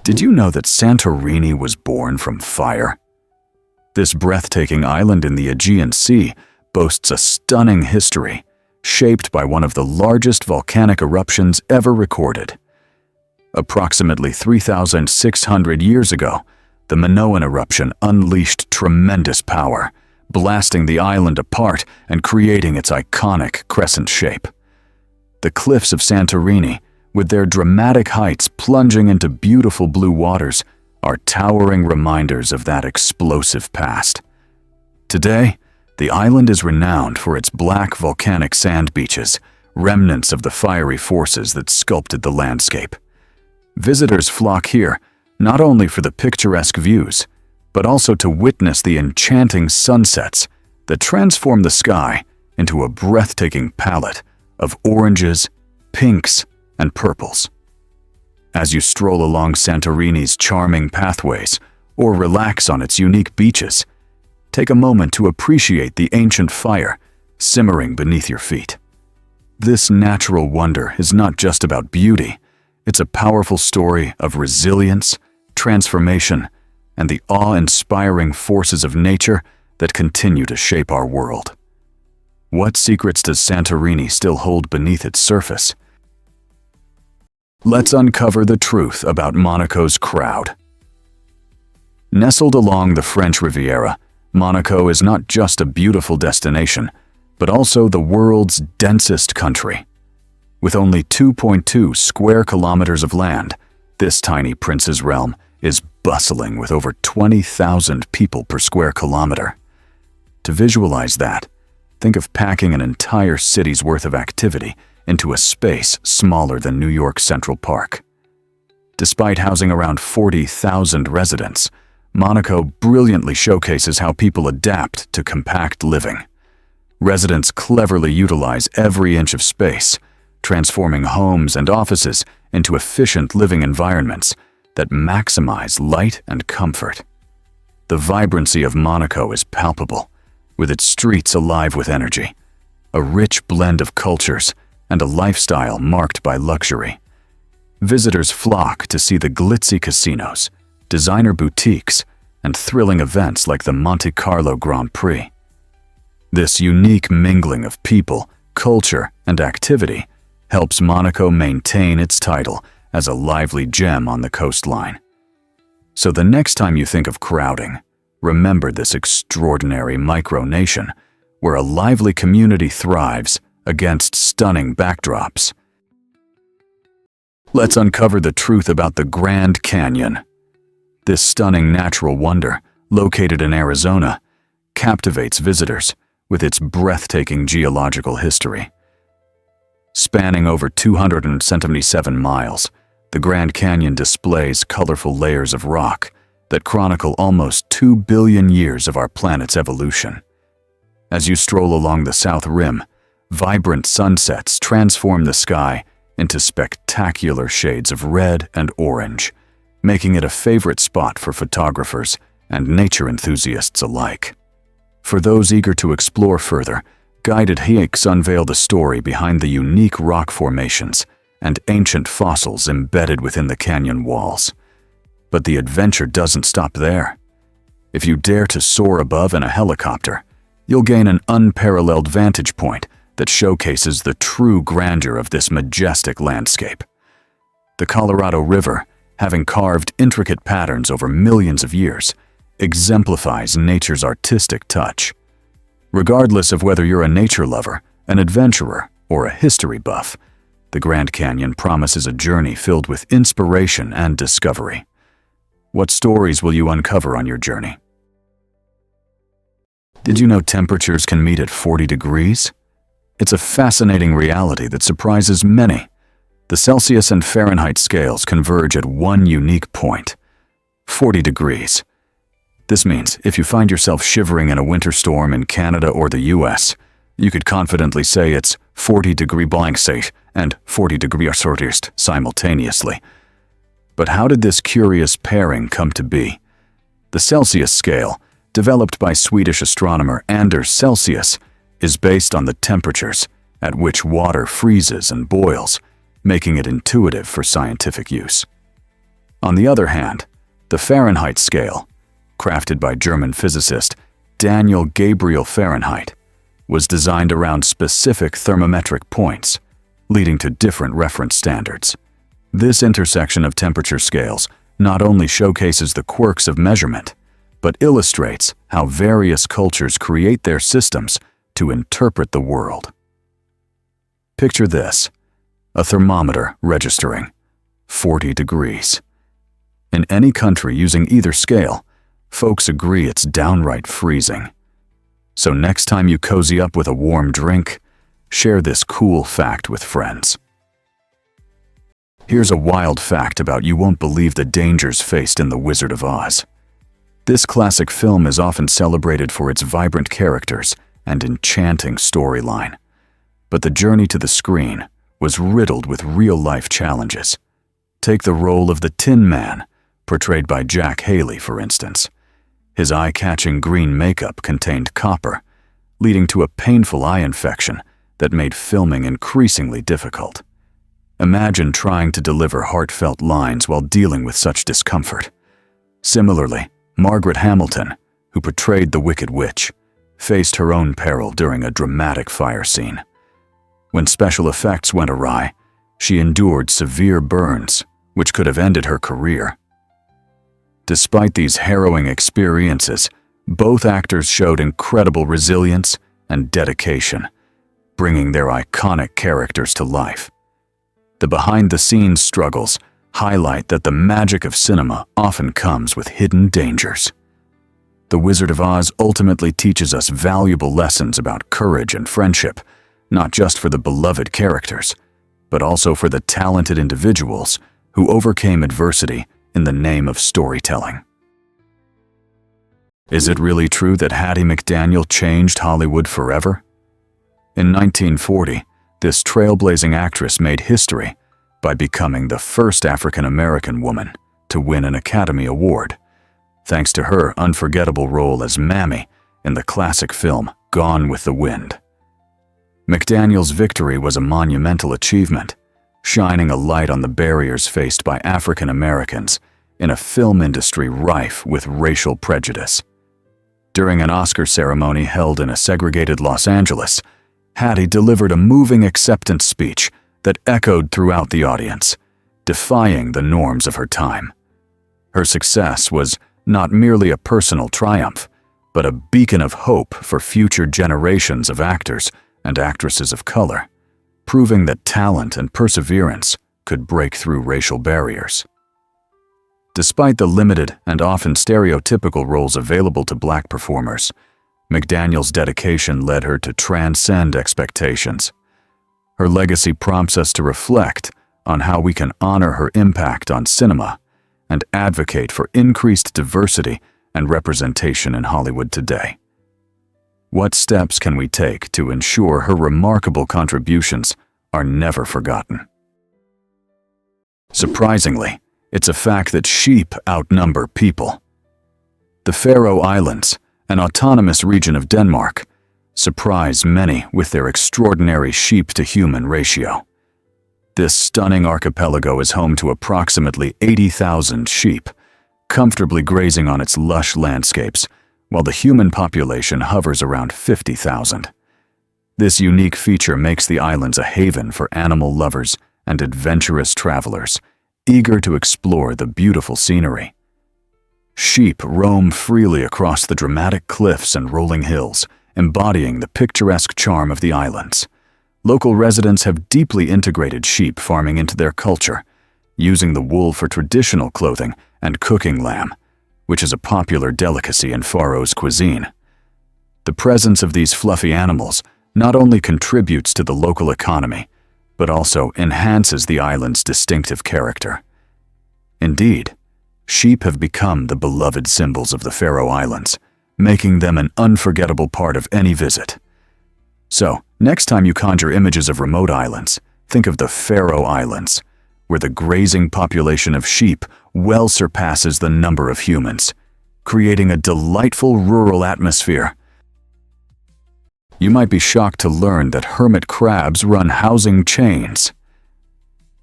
Did you know that Santorini was born from fire? This breathtaking island in the Aegean Sea boasts a stunning history, shaped by one of the largest volcanic eruptions ever recorded. Approximately 3,600 years ago, the Minoan eruption unleashed tremendous power, blasting the island apart and creating its iconic crescent shape. The cliffs of Santorini, with their dramatic heights plunging into beautiful blue waters, are towering reminders of that explosive past. Today, the island is renowned for its black volcanic sand beaches, remnants of the fiery forces that sculpted the landscape. Visitors flock here not only for the picturesque views, but also to witness the enchanting sunsets that transform the sky into a breathtaking palette of oranges, pinks, and purples. As you stroll along Santorini's charming pathways or relax on its unique beaches, take a moment to appreciate the ancient fire simmering beneath your feet. This natural wonder is not just about beauty, it's a powerful story of resilience, transformation, and the awe-inspiring forces of nature that continue to shape our world. What secrets does Santorini still hold beneath its surface? Let's uncover the truth about Monaco's crowd. Nestled along the French Riviera, Monaco is not just a beautiful destination, but also the world's densest country. With only 2.2 square kilometers of land, this tiny prince's realm is bustling with over 20,000 people per square kilometer. To visualize that, think of packing an entire city's worth of activity into a space smaller than New York Central Park. Despite housing around 40,000 residents, Monaco brilliantly showcases how people adapt to compact living. Residents cleverly utilize every inch of space, transforming homes and offices into efficient living environments that maximize light and comfort. The vibrancy of Monaco is palpable, with its streets alive with energy, a rich blend of cultures, and a lifestyle marked by luxury. Visitors flock to see the glitzy casinos, designer boutiques, and thrilling events like the Monte Carlo Grand Prix. This unique mingling of people, culture, and activity helps Monaco maintain its title as a lively gem on the coastline. So the next time you think of crowding, remember this extraordinary micronation where a lively community thrives against stunning backdrops. Let's uncover the truth about the Grand Canyon. This stunning natural wonder, located in Arizona, captivates visitors with its breathtaking geological history. Spanning over 277 miles, the Grand Canyon displays colorful layers of rock that chronicle almost 2 billion years of our planet's evolution. As you stroll along the south rim, vibrant sunsets transform the sky into spectacular shades of red and orange, making it a favorite spot for photographers and nature enthusiasts alike. For those eager to explore further, guided hikes unveil the story behind the unique rock formations and ancient fossils embedded within the canyon walls. But the adventure doesn't stop there. If you dare to soar above in a helicopter, you'll gain an unparalleled vantage point that showcases the true grandeur of this majestic landscape. The Colorado River, having carved intricate patterns over millions of years, exemplifies nature's artistic touch. Regardless of whether you're a nature lover, an adventurer, or a history buff, the Grand Canyon promises a journey filled with inspiration and discovery. What stories will you uncover on your journey? Did you know temperatures can meet at 40 degrees? It's a fascinating reality that surprises many. The Celsius and Fahrenheit scales converge at one unique point: 40 degrees. This means if you find yourself shivering in a winter storm in Canada or the US, you could confidently say it's 40-degree blank state and 40-degree shortest simultaneously. But how did this curious pairing come to be? The Celsius scale, developed by Swedish astronomer Anders Celsius, is based on the temperatures at which water freezes and boils, making it intuitive for scientific use. On the other hand, the Fahrenheit scale, crafted by German physicist Daniel Gabriel Fahrenheit, was designed around specific thermometric points, leading to different reference standards. This intersection of temperature scales not only showcases the quirks of measurement, but illustrates how various cultures create their systems to interpret the world. Picture this: a thermometer registering 40 degrees. In any country using either scale, folks agree it's downright freezing. So next time you cozy up with a warm drink, share this cool fact with friends. Here's a wild fact about you won't believe the dangers faced in The Wizard of Oz. This classic film is often celebrated for its vibrant characters and enchanting storyline. But the journey to the screen was riddled with real-life challenges. Take the role of the Tin Man, portrayed by Jack Haley, for instance. His eye-catching green makeup contained copper, leading to a painful eye infection that made filming increasingly difficult. Imagine trying to deliver heartfelt lines while dealing with such discomfort. Similarly, Margaret Hamilton, who portrayed the Wicked Witch, faced her own peril during a dramatic fire scene. When special effects went awry, she endured severe burns, which could have ended her career. Despite these harrowing experiences, both actors showed incredible resilience and dedication, bringing their iconic characters to life. The behind-the-scenes struggles highlight that the magic of cinema often comes with hidden dangers. The Wizard of Oz ultimately teaches us valuable lessons about courage and friendship, not just for the beloved characters, but also for the talented individuals who overcame adversity in the name of storytelling. Is it really true that Hattie McDaniel changed Hollywood forever? In 1940, this trailblazing actress made history by becoming the first African-American woman to win an Academy Award, thanks to her unforgettable role as Mammy in the classic film Gone with the Wind. McDaniel's victory was a monumental achievement, shining a light on the barriers faced by African Americans in a film industry rife with racial prejudice. During an Oscar ceremony held in a segregated Los Angeles, Hattie delivered a moving acceptance speech that echoed throughout the audience, defying the norms of her time. Her success was not merely a personal triumph, but a beacon of hope for future generations of actors and actresses of color, proving that talent and perseverance could break through racial barriers. Despite the limited and often stereotypical roles available to Black performers, McDaniel's dedication led her to transcend expectations. Her legacy prompts us to reflect on how we can honor her impact on cinema and advocate for increased diversity and representation in Hollywood today. What steps can we take to ensure her remarkable contributions are never forgotten? Surprisingly, it's a fact that sheep outnumber people. The Faroe Islands, an autonomous region of Denmark, surprise many with their extraordinary sheep-to-human ratio. This stunning archipelago is home to approximately 80,000 sheep, comfortably grazing on its lush landscapes, while the human population hovers around 50,000. This unique feature makes the islands a haven for animal lovers and adventurous travelers, eager to explore the beautiful scenery. Sheep roam freely across the dramatic cliffs and rolling hills, embodying the picturesque charm of the islands. Local residents have deeply integrated sheep farming into their culture, using the wool for traditional clothing and cooking lamb, which is a popular delicacy in Faroese cuisine. The presence of these fluffy animals not only contributes to the local economy, but also enhances the island's distinctive character. Indeed, sheep have become the beloved symbols of the Faroe Islands, making them an unforgettable part of any visit. So, next time you conjure images of remote islands, think of the Faroe Islands, where the grazing population of sheep well surpasses the number of humans, creating a delightful rural atmosphere. You might be shocked to learn that hermit crabs run housing chains.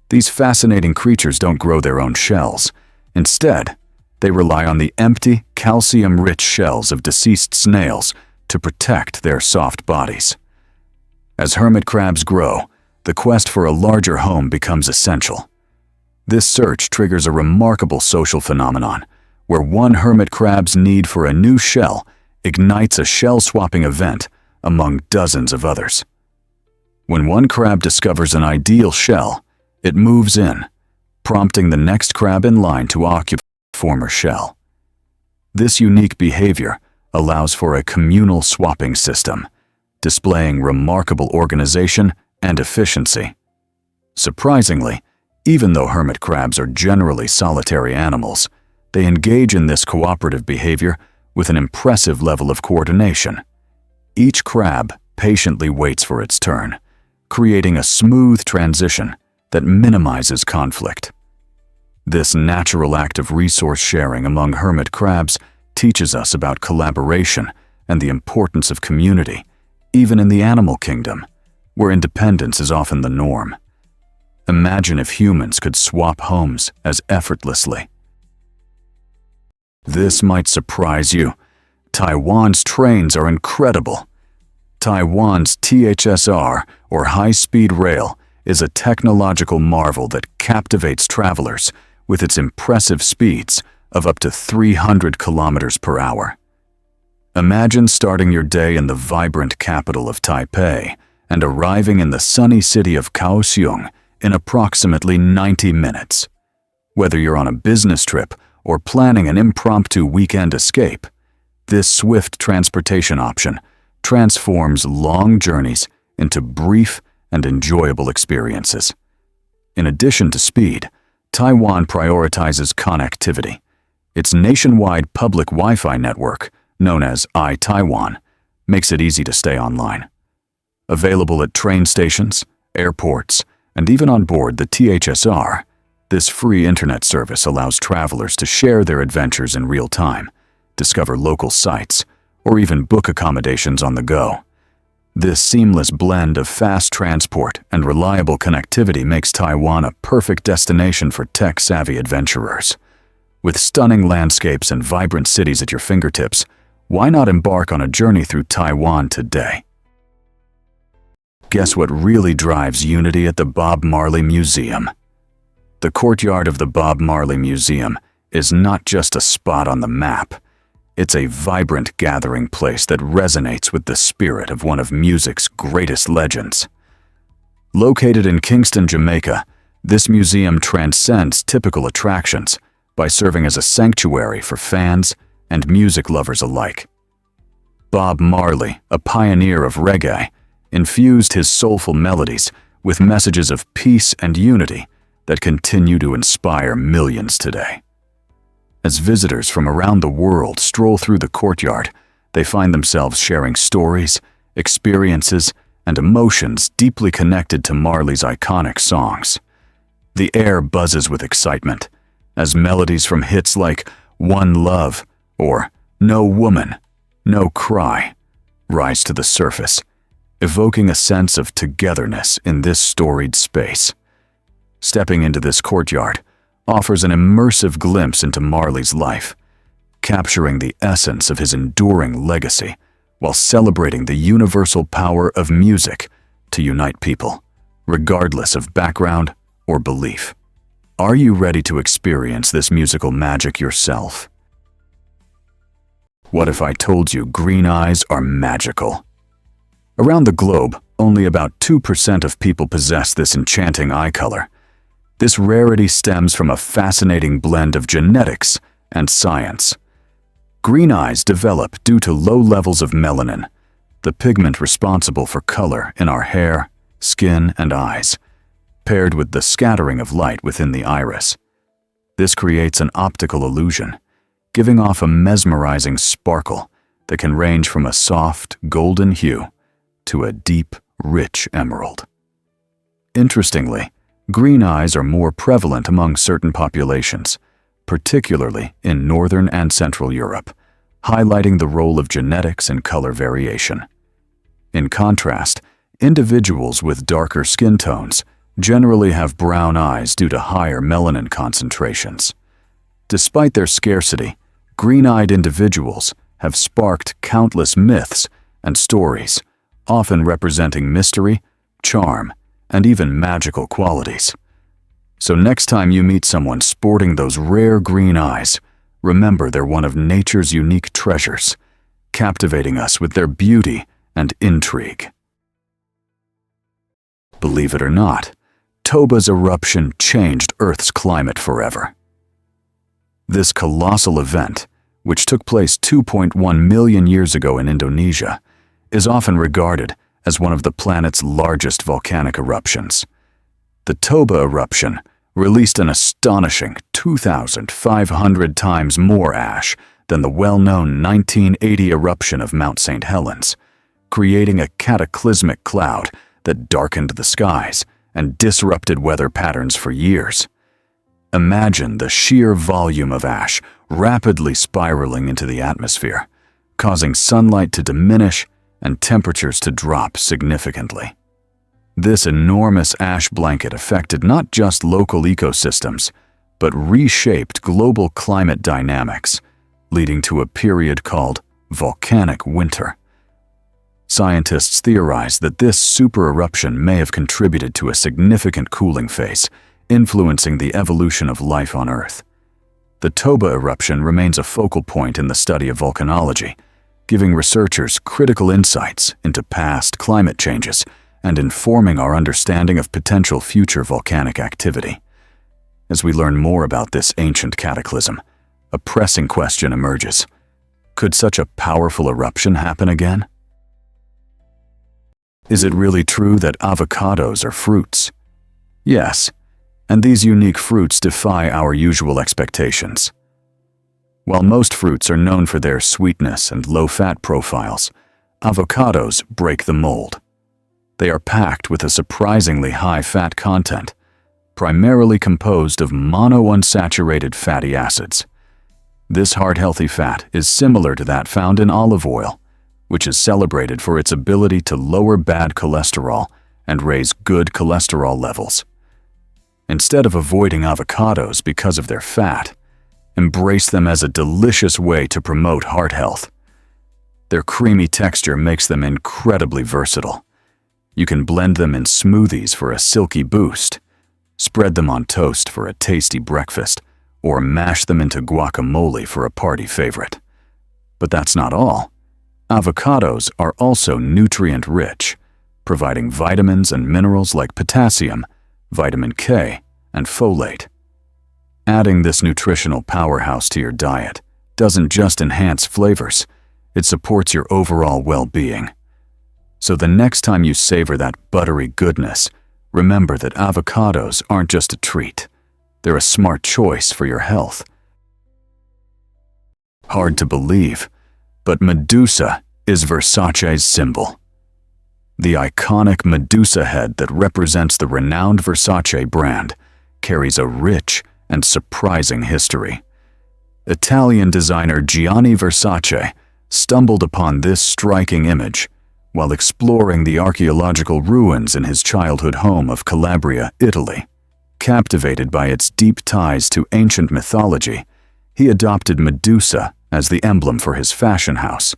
These fascinating creatures don't grow their own shells. Instead, they rely on the empty, calcium-rich shells of deceased snails to protect their soft bodies. As hermit crabs grow, the quest for a larger home becomes essential. This search triggers a remarkable social phenomenon, where one hermit crab's need for a new shell ignites a shell-swapping event among dozens of others. When one crab discovers an ideal shell, it moves in, prompting the next crab in line to occupy the former shell. This unique behavior allows for a communal swapping system, displaying remarkable organization and efficiency. Surprisingly, even though hermit crabs are generally solitary animals, they engage in this cooperative behavior with an impressive level of coordination. Each crab patiently waits for its turn, creating a smooth transition that minimizes conflict. This natural act of resource sharing among hermit crabs teaches us about collaboration and the importance of community, even in the animal kingdom, where independence is often the norm. Imagine if humans could swap homes as effortlessly. This might surprise you. Taiwan's trains are incredible. Taiwan's THSR, or high-speed rail, is a technological marvel that captivates travelers with its impressive speeds of up to 300 kilometers per hour. Imagine starting your day in the vibrant capital of Taipei and arriving in the sunny city of Kaohsiung in approximately 90 minutes. Whether you're on a business trip or planning an impromptu weekend escape, this swift transportation option transforms long journeys into brief and enjoyable experiences. In addition to speed, Taiwan prioritizes connectivity. Its nationwide public Wi-Fi network, known as iTaiwan, makes it easy to stay online. Available at train stations, airports, and even on board the THSR, this free internet service allows travelers to share their adventures in real time, discover local sites, or even book accommodations on the go. This seamless blend of fast transport and reliable connectivity makes Taiwan a perfect destination for tech-savvy adventurers. With stunning landscapes and vibrant cities at your fingertips, why not embark on a journey through Taiwan today? Guess what really drives unity at the Bob Marley Museum? The courtyard of the Bob Marley Museum is not just a spot on the map. It's a vibrant gathering place that resonates with the spirit of one of music's greatest legends. Located in Kingston, Jamaica, this museum transcends typical attractions by serving as a sanctuary for fans and music lovers alike. Bob Marley, a pioneer of reggae, infused his soulful melodies with messages of peace and unity that continue to inspire millions today. As visitors from around the world stroll through the courtyard, they find themselves sharing stories, experiences, and emotions deeply connected to Marley's iconic songs. The air buzzes with excitement as melodies from hits like One Love or No Woman, No Cry rise to the surface, evoking a sense of togetherness in this storied space. Stepping into this courtyard offers an immersive glimpse into Marley's life, capturing the essence of his enduring legacy while celebrating the universal power of music to unite people, regardless of background or belief. Are you ready to experience this musical magic yourself? What if I told you green eyes are magical? Around the globe, only about 2% of people possess this enchanting eye color. This rarity stems from a fascinating blend of genetics and science. Green eyes develop due to low levels of melanin, the pigment responsible for color in our hair, skin, and eyes, paired with the scattering of light within the iris. This creates an optical illusion, giving off a mesmerizing sparkle that can range from a soft, golden hue to a deep, rich emerald. Interestingly, green eyes are more prevalent among certain populations, particularly in Northern and Central Europe, highlighting the role of genetics and color variation. In contrast, individuals with darker skin tones generally have brown eyes due to higher melanin concentrations. Despite their scarcity, green-eyed individuals have sparked countless myths and stories, often representing mystery, charm, and even magical qualities. So next time you meet someone sporting those rare green eyes, remember they're one of nature's unique treasures, captivating us with their beauty and intrigue. Believe it or not, Toba's eruption changed Earth's climate forever. This colossal event, which took place 2.1 million years ago in Indonesia, is often regarded as one of the planet's largest volcanic eruptions. The Toba eruption released an astonishing 2,500 times more ash than the well-known 1980 eruption of Mount St. Helens, creating a cataclysmic cloud that darkened the skies and disrupted weather patterns for years. Imagine the sheer volume of ash rapidly spiraling into the atmosphere, causing sunlight to diminish and temperatures to drop significantly. This enormous ash blanket affected not just local ecosystems, but reshaped global climate dynamics, leading to a period called volcanic winter. Scientists theorize that this supereruption may have contributed to a significant cooling phase, influencing the evolution of life on Earth. The Toba eruption remains a focal point in the study of volcanology, giving researchers critical insights into past climate changes and informing our understanding of potential future volcanic activity. As we learn more about this ancient cataclysm, a pressing question emerges. Could such a powerful eruption happen again? Is it really true that avocados are fruits? Yes, and these unique fruits defy our usual expectations. While most fruits are known for their sweetness and low-fat profiles, avocados break the mold. They are packed with a surprisingly high fat content, primarily composed of monounsaturated fatty acids. This heart-healthy fat is similar to that found in olive oil, which is celebrated for its ability to lower bad cholesterol and raise good cholesterol levels. Instead of avoiding avocados because of their fat, embrace them as a delicious way to promote heart health. Their creamy texture makes them incredibly versatile. You can blend them in smoothies for a silky boost, spread them on toast for a tasty breakfast, or mash them into guacamole for a party favorite. But that's not all. Avocados are also nutrient-rich, providing vitamins and minerals like potassium, vitamin K, and folate. Adding this nutritional powerhouse to your diet doesn't just enhance flavors, it supports your overall well-being. So the next time you savor that buttery goodness, remember that avocados aren't just a treat. They're a smart choice for your health. Hard to believe, but Medusa is Versace's symbol. The iconic Medusa head that represents the renowned Versace brand carries a rich and surprising history. Italian designer Gianni Versace stumbled upon this striking image while exploring the archaeological ruins in his childhood home of Calabria, Italy. Captivated by its deep ties to ancient mythology, he adopted Medusa as the emblem for his fashion house,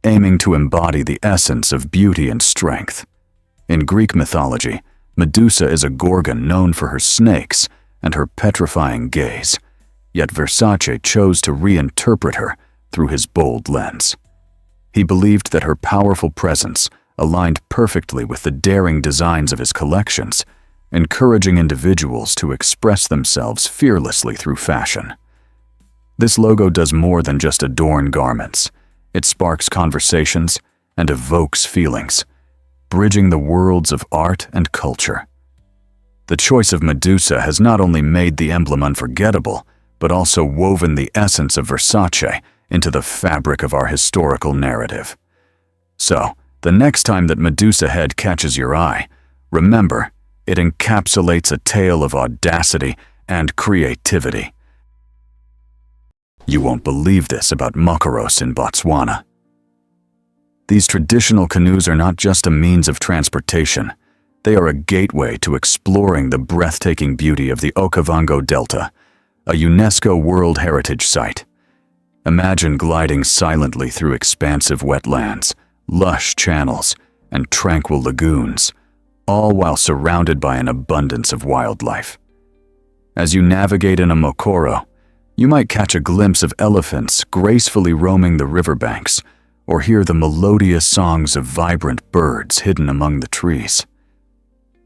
aiming to embody the essence of beauty and strength. In Greek mythology, Medusa is a gorgon known for her snakes and her petrifying gaze, yet Versace chose to reinterpret her through his bold lens. He believed that her powerful presence aligned perfectly with the daring designs of his collections, encouraging individuals to express themselves fearlessly through fashion. This logo does more than just adorn garments. It sparks conversations and evokes feelings, bridging the worlds of art and culture. The choice of Medusa has not only made the emblem unforgettable, but also woven the essence of Versace into the fabric of our historical narrative. So, the next time that Medusa head catches your eye, remember, it encapsulates a tale of audacity and creativity. You won't believe this about Monacos in Botswana. These traditional canoes are not just a means of transportation. They are a gateway to exploring the breathtaking beauty of the Okavango Delta, a UNESCO World Heritage Site. Imagine gliding silently through expansive wetlands, lush channels, and tranquil lagoons, all while surrounded by an abundance of wildlife. As you navigate in a mokoro, you might catch a glimpse of elephants gracefully roaming the riverbanks, or hear the melodious songs of vibrant birds hidden among the trees.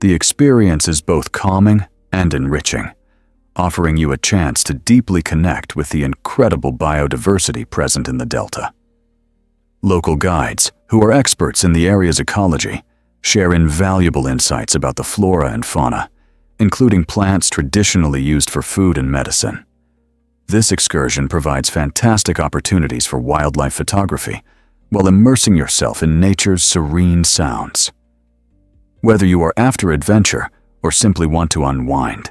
The experience is both calming and enriching, offering you a chance to deeply connect with the incredible biodiversity present in the delta. Local guides, who are experts in the area's ecology, share invaluable insights about the flora and fauna, including plants traditionally used for food and medicine. This excursion provides fantastic opportunities for wildlife photography, while immersing yourself in nature's serene sounds. Whether you are after adventure or simply want to unwind,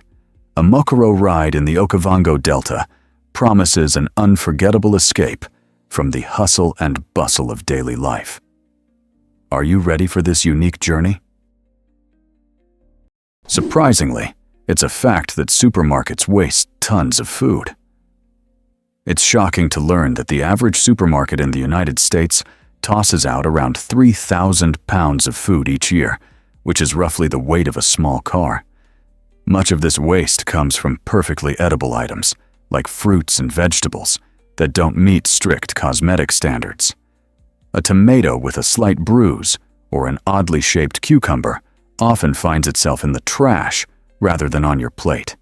a mokoro ride in the Okavango Delta promises an unforgettable escape from the hustle and bustle of daily life. Are you ready for this unique journey? Surprisingly, it's a fact that supermarkets waste tons of food. It's shocking to learn that the average supermarket in the United States tosses out around 3,000 pounds of food each year, which is roughly the weight of a small car. Much of this waste comes from perfectly edible items, like fruits and vegetables, that don't meet strict cosmetic standards. A tomato with a slight bruise or an oddly shaped cucumber often finds itself in the trash rather than on your plate.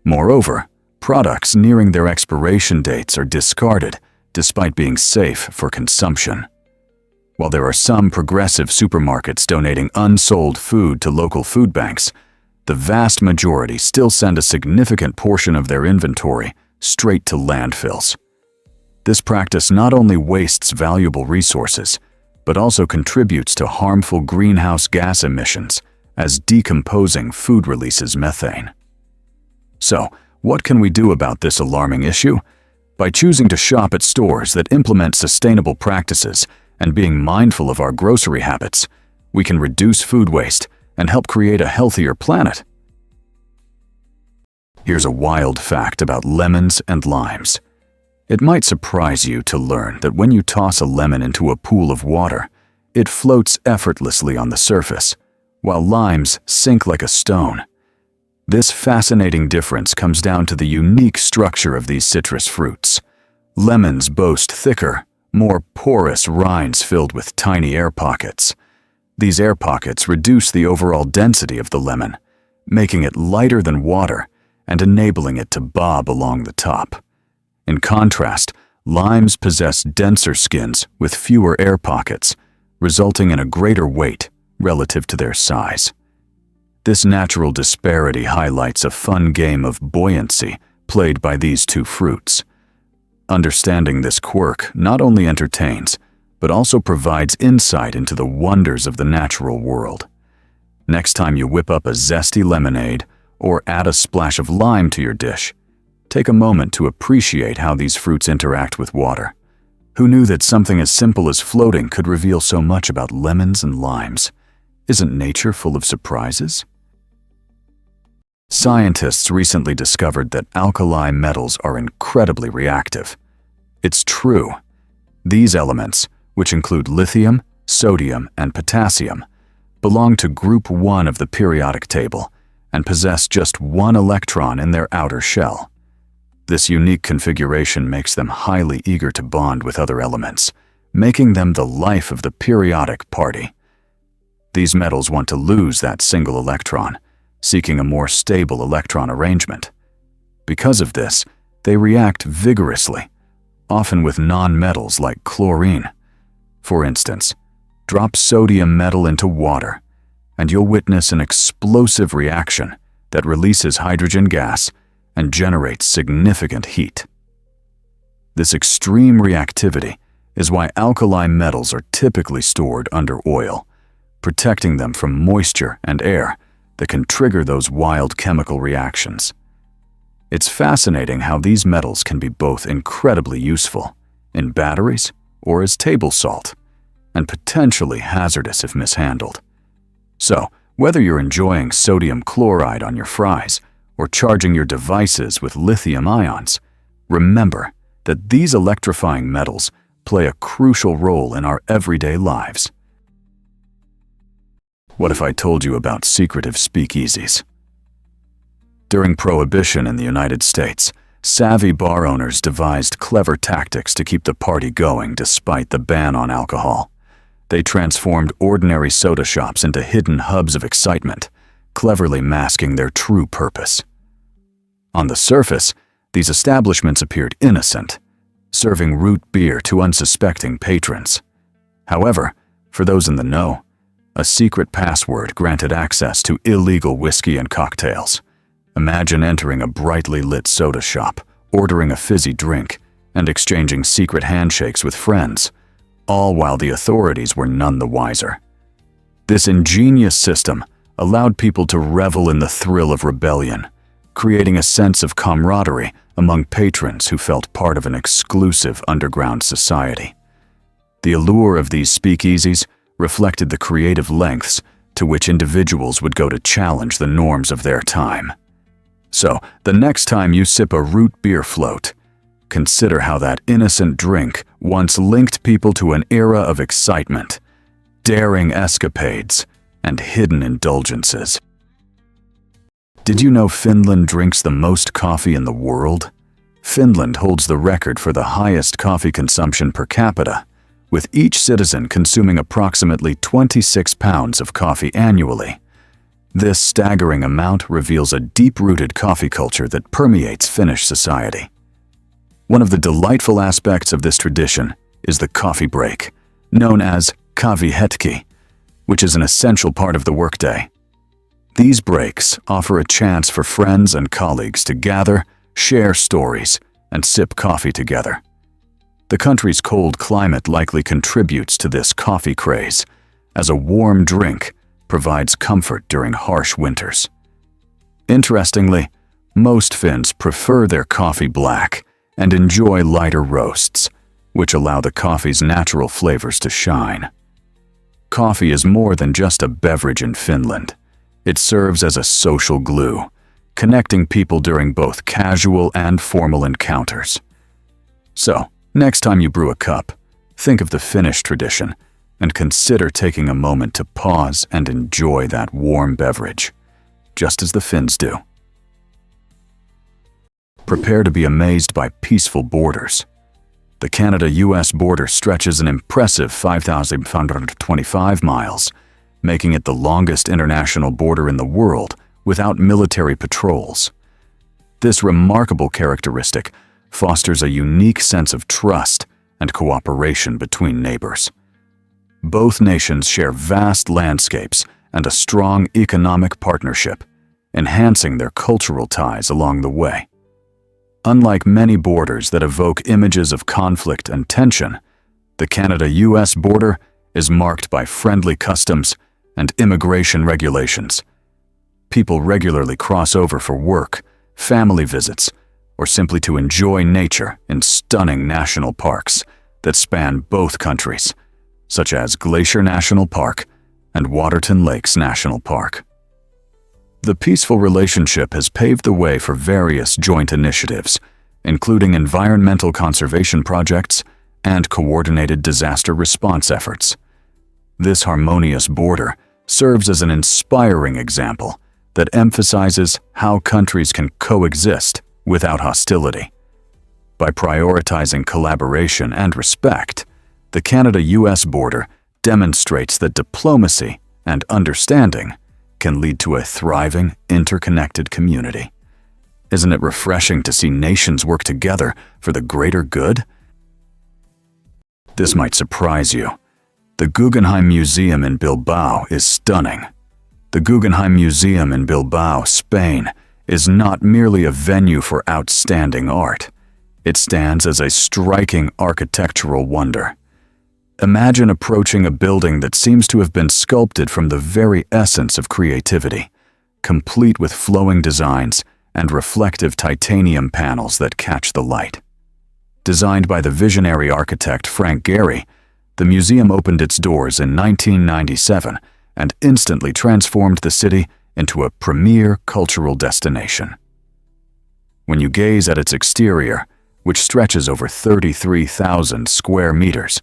Moreover, products nearing their expiration dates are discarded despite being safe for consumption. While there are some progressive supermarkets donating unsold food to local food banks, the vast majority still send a significant portion of their inventory straight to landfills. This practice not only wastes valuable resources, but also contributes to harmful greenhouse gas emissions as decomposing food releases methane. So, what can we do about this alarming issue? By choosing to shop at stores that implement sustainable practices and being mindful of our grocery habits, we can reduce food waste and help create a healthier planet. Here's a wild fact about lemons and limes. It might surprise you to learn that when you toss a lemon into a pool of water, it floats effortlessly on the surface, while limes sink like a stone. This fascinating difference comes down to the unique structure of these citrus fruits. Lemons boast thicker, more porous rinds filled with tiny air pockets. These air pockets reduce the overall density of the lemon, making it lighter than water and enabling it to bob along the top. In contrast, limes possess denser skins with fewer air pockets, resulting in a greater weight relative to their size. This natural disparity highlights a fun game of buoyancy played by these two fruits. Understanding this quirk not only entertains, but also provides insight into the wonders of the natural world. Next time you whip up a zesty lemonade or add a splash of lime to your dish, take a moment to appreciate how these fruits interact with water. Who knew that something as simple as floating could reveal so much about lemons and limes? Isn't nature full of surprises? Scientists recently discovered that alkali metals are incredibly reactive. It's true. These elements, which include lithium, sodium, and potassium, belong to Group 1 of the periodic table and possess just one electron in their outer shell. This unique configuration makes them highly eager to bond with other elements, making them the life of the periodic party. These metals want to lose that single electron, seeking a more stable electron arrangement. Because of this, they react vigorously, often with non-metals like chlorine. For instance, drop sodium metal into water, and you'll witness an explosive reaction that releases hydrogen gas and generates significant heat. This extreme reactivity is why alkali metals are typically stored under oil, protecting them from moisture and air that can trigger those wild chemical reactions. It's fascinating how these metals can be both incredibly useful in batteries or as table salt, and potentially hazardous if mishandled. So, whether you're enjoying sodium chloride on your fries or charging your devices with lithium ions, remember that these electrifying metals play a crucial role in our everyday lives. What if I told you about secretive speakeasies? During Prohibition in the United States, savvy bar owners devised clever tactics to keep the party going despite the ban on alcohol. They transformed ordinary soda shops into hidden hubs of excitement, cleverly masking their true purpose. On the surface, these establishments appeared innocent, serving root beer to unsuspecting patrons. However, for those in the know, a secret password granted access to illegal whiskey and cocktails. Imagine entering a brightly lit soda shop, ordering a fizzy drink, and exchanging secret handshakes with friends, all while the authorities were none the wiser. This ingenious system allowed people to revel in the thrill of rebellion, creating a sense of camaraderie among patrons who felt part of an exclusive underground society. The allure of these speakeasies reflected the creative lengths to which individuals would go to challenge the norms of their time. So, the next time you sip a root beer float, consider how that innocent drink once linked people to an era of excitement, daring escapades, and hidden indulgences. Did you know Finland drinks the most coffee in the world? Finland holds the record for the highest coffee consumption per capita, with each citizen consuming approximately 26 pounds of coffee annually. This staggering amount reveals a deep-rooted coffee culture that permeates Finnish society. One of the delightful aspects of this tradition is the coffee break, known as kahvihetki, which is an essential part of the workday. These breaks offer a chance for friends and colleagues to gather, share stories, and sip coffee together. The country's cold climate likely contributes to this coffee craze, as a warm drink provides comfort during harsh winters. Interestingly, most Finns prefer their coffee black and enjoy lighter roasts, which allow the coffee's natural flavors to shine. Coffee is more than just a beverage in Finland. It serves as a social glue, connecting people during both casual and formal encounters. So, next time you brew a cup, think of the Finnish tradition and consider taking a moment to pause and enjoy that warm beverage, just as the Finns do. Prepare to be amazed by peaceful borders. The Canada-US border stretches an impressive 5,525 miles, making it the longest international border in the world without military patrols. This remarkable characteristic fosters a unique sense of trust and cooperation between neighbors. Both nations share vast landscapes and a strong economic partnership, enhancing their cultural ties along the way. Unlike many borders that evoke images of conflict and tension, the Canada-US border is marked by friendly customs and immigration regulations. People regularly cross over for work, family visits, or simply to enjoy nature in stunning national parks that span both countries, such as Glacier National Park and Waterton Lakes National Park. The peaceful relationship has paved the way for various joint initiatives, including environmental conservation projects and coordinated disaster response efforts. This harmonious border serves as an inspiring example that emphasizes how countries can coexist without hostility. By prioritizing collaboration and respect, the Canada-US border demonstrates that diplomacy and understanding can lead to a thriving, interconnected community. Isn't it refreshing to see nations work together for the greater good? This might surprise you. The Guggenheim Museum in Bilbao is stunning. The Guggenheim Museum in Bilbao, Spain, is not merely a venue for outstanding art. It stands as a striking architectural wonder. Imagine approaching a building that seems to have been sculpted from the very essence of creativity, complete with flowing designs and reflective titanium panels that catch the light. Designed by the visionary architect Frank Gehry, the museum opened its doors in 1997 and instantly transformed the city into a premier cultural destination. When you gaze at its exterior, which stretches over 33,000 square meters,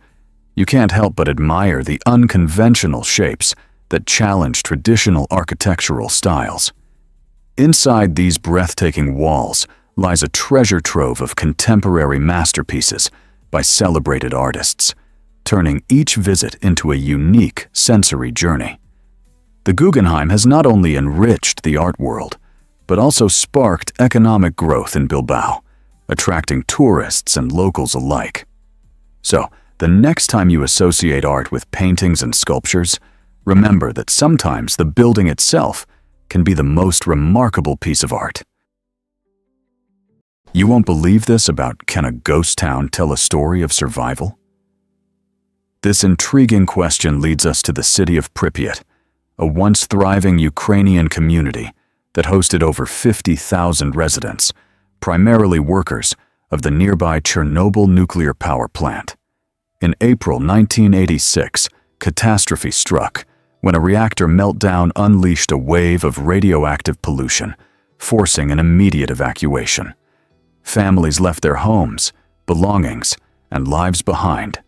you can't help but admire the unconventional shapes that challenge traditional architectural styles. Inside these breathtaking walls lies a treasure trove of contemporary masterpieces by celebrated artists, turning each visit into a unique sensory journey. The Guggenheim has not only enriched the art world, but also sparked economic growth in Bilbao, attracting tourists and locals alike. So, the next time you associate art with paintings and sculptures, remember that sometimes the building itself can be the most remarkable piece of art. You won't believe this about can a ghost town tell a story of survival? This intriguing question leads us to the city of Pryot, a once thriving Ukrainian community that hosted over 50,000 residents, primarily workers of the nearby Chernobyl nuclear power plant. In April 1986, catastrophe struck when a reactor meltdown unleashed a wave of radioactive pollution, forcing an immediate evacuation. Families left their homes, belongings, and lives behind,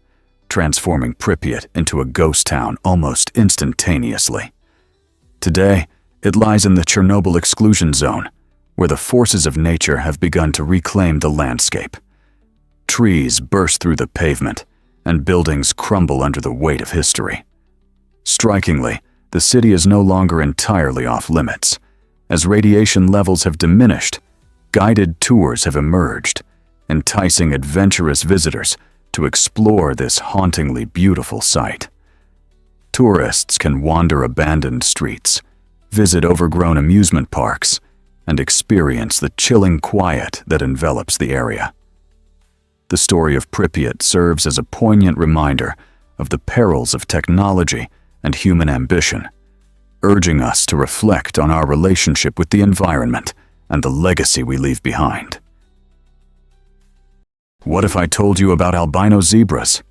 transforming Pryot into a ghost town almost instantaneously. Today, it lies in the Chernobyl exclusion zone, where the forces of nature have begun to reclaim the landscape. Trees burst through the pavement, and buildings crumble under the weight of history. Strikingly, the city is no longer entirely off limits. As radiation levels have diminished, guided tours have emerged, enticing adventurous visitors to explore this hauntingly beautiful site. Tourists can wander abandoned streets, visit overgrown amusement parks, and experience the chilling quiet that envelops the area. The story of Pryot serves as a poignant reminder of the perils of technology and human ambition, urging us to reflect on our relationship with the environment and the legacy we leave behind. What if I told you about albino zebras?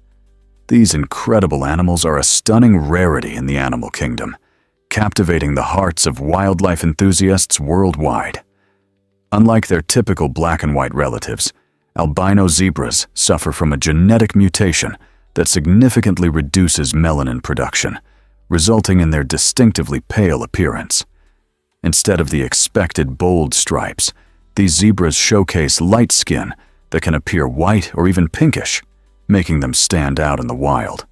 These incredible animals are a stunning rarity in the animal kingdom, captivating the hearts of wildlife enthusiasts worldwide. Unlike their typical black and white relatives, albino zebras suffer from a genetic mutation that significantly reduces melanin production, resulting in their distinctively pale appearance. Instead of the expected bold stripes, these zebras showcase light skin that can appear white or even pinkish, making them stand out in the wild.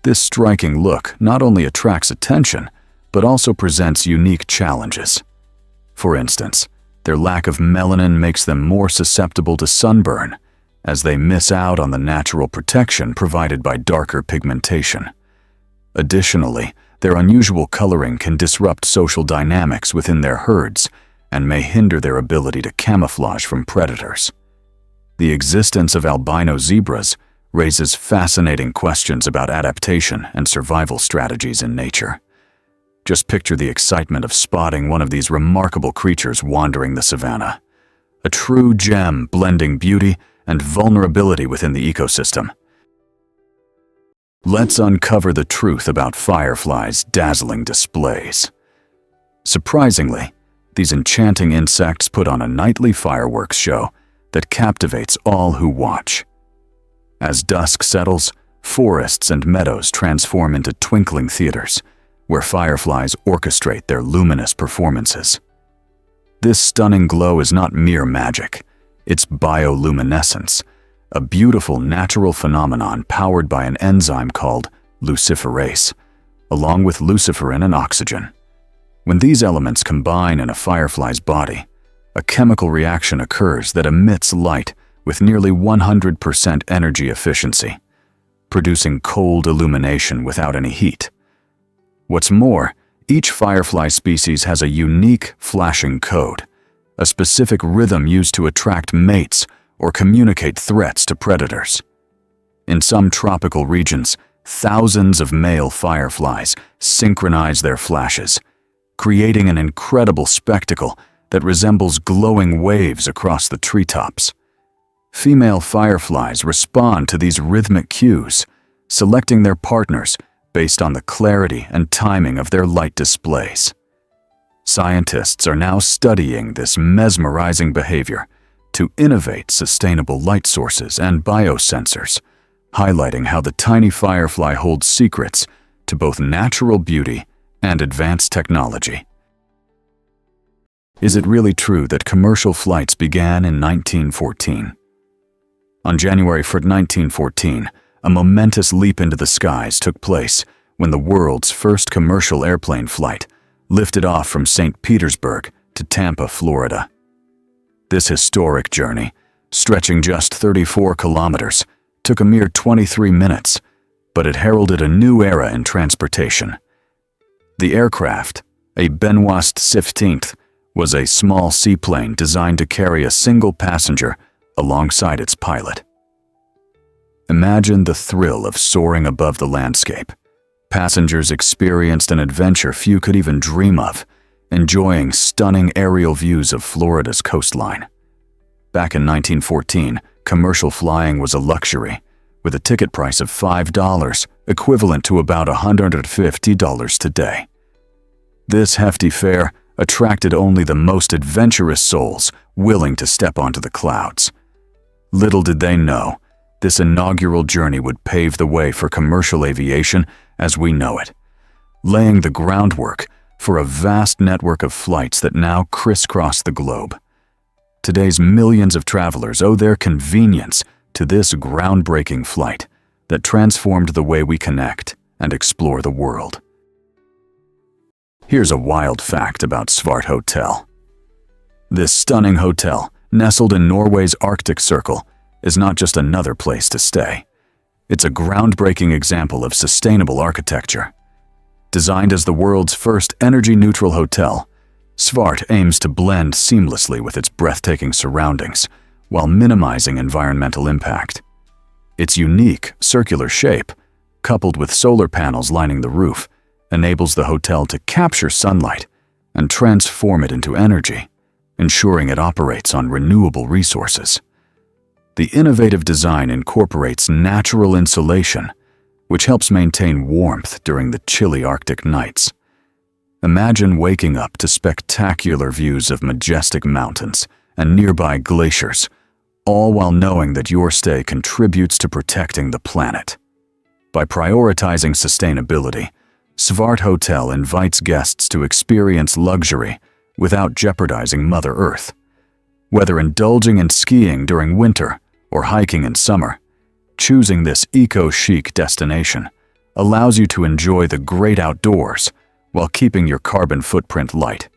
This striking look not only attracts attention, but also presents unique challenges. For instance, their lack of melanin makes them more susceptible to sunburn, as they miss out on the natural protection provided by darker pigmentation. Additionally, their unusual coloring can disrupt social dynamics within their herds and may hinder their ability to camouflage from predators. The existence of albino zebras raises fascinating questions about adaptation and survival strategies in nature. Just picture the excitement of spotting one of these remarkable creatures wandering the savanna. A true gem blending beauty and vulnerability within the ecosystem. Let's uncover the truth about Firefly's dazzling displays. Surprisingly, these enchanting insects put on a nightly fireworks show that captivates all who watch. As dusk settles, forests and meadows transform into twinkling theaters, where fireflies orchestrate their luminous performances. This stunning glow is not mere magic, it's bioluminescence, a beautiful natural phenomenon powered by an enzyme called luciferase, along with luciferin and oxygen. When these elements combine in a firefly's body, a chemical reaction occurs that emits light with nearly 100% energy efficiency, producing cold illumination without any heat. What's more, each firefly species has a unique flashing code, a specific rhythm used to attract mates or communicate threats to predators. In some tropical regions, thousands of male fireflies synchronize their flashes, creating an incredible spectacle that resembles glowing waves across the treetops. Female fireflies respond to these rhythmic cues, selecting their partners based on the clarity and timing of their light displays. Scientists are now studying this mesmerizing behavior to innovate sustainable light sources and biosensors, highlighting how the tiny firefly holds secrets to both natural beauty and advanced technology. Is it really true that commercial flights began in 1914? On January 1, 1914, a momentous leap into the skies took place when the world's first commercial airplane flight lifted off from St. Petersburg to Tampa, Florida. This historic journey, stretching just 34 kilometers, took a mere 23 minutes, but it heralded a new era in transportation. The aircraft, a Benoist 15th, was a small seaplane designed to carry a single passenger alongside its pilot. Imagine the thrill of soaring above the landscape. Passengers experienced an adventure few could even dream of, enjoying stunning aerial views of Florida's coastline. Back in 1914, commercial flying was a luxury, with a ticket price of $5, equivalent to about $150 today. This hefty fare attracted only the most adventurous souls willing to step onto the clouds. Little did they know, this inaugural journey would pave the way for commercial aviation as we know it, laying the groundwork for a vast network of flights that now crisscross the globe. Today's millions of travelers owe their convenience to this groundbreaking flight that transformed the way we connect and explore the world. Here's a wild fact about Svart Hotel. This stunning hotel, nestled in Norway's Arctic Circle, is not just another place to stay. It's a groundbreaking example of sustainable architecture. Designed as the world's first energy-neutral hotel, Svart aims to blend seamlessly with its breathtaking surroundings while minimizing environmental impact. Its unique, circular shape, coupled with solar panels lining the roof, enables the hotel to capture sunlight and transform it into energy, ensuring it operates on renewable resources. The innovative design incorporates natural insulation, which helps maintain warmth during the chilly Arctic nights. Imagine waking up to spectacular views of majestic mountains and nearby glaciers, all while knowing that your stay contributes to protecting the planet. By prioritizing sustainability, Svart Hotel invites guests to experience luxury without jeopardizing Mother Earth. Whether indulging in skiing during winter or hiking in summer, choosing this eco-chic destination allows you to enjoy the great outdoors while keeping your carbon footprint light.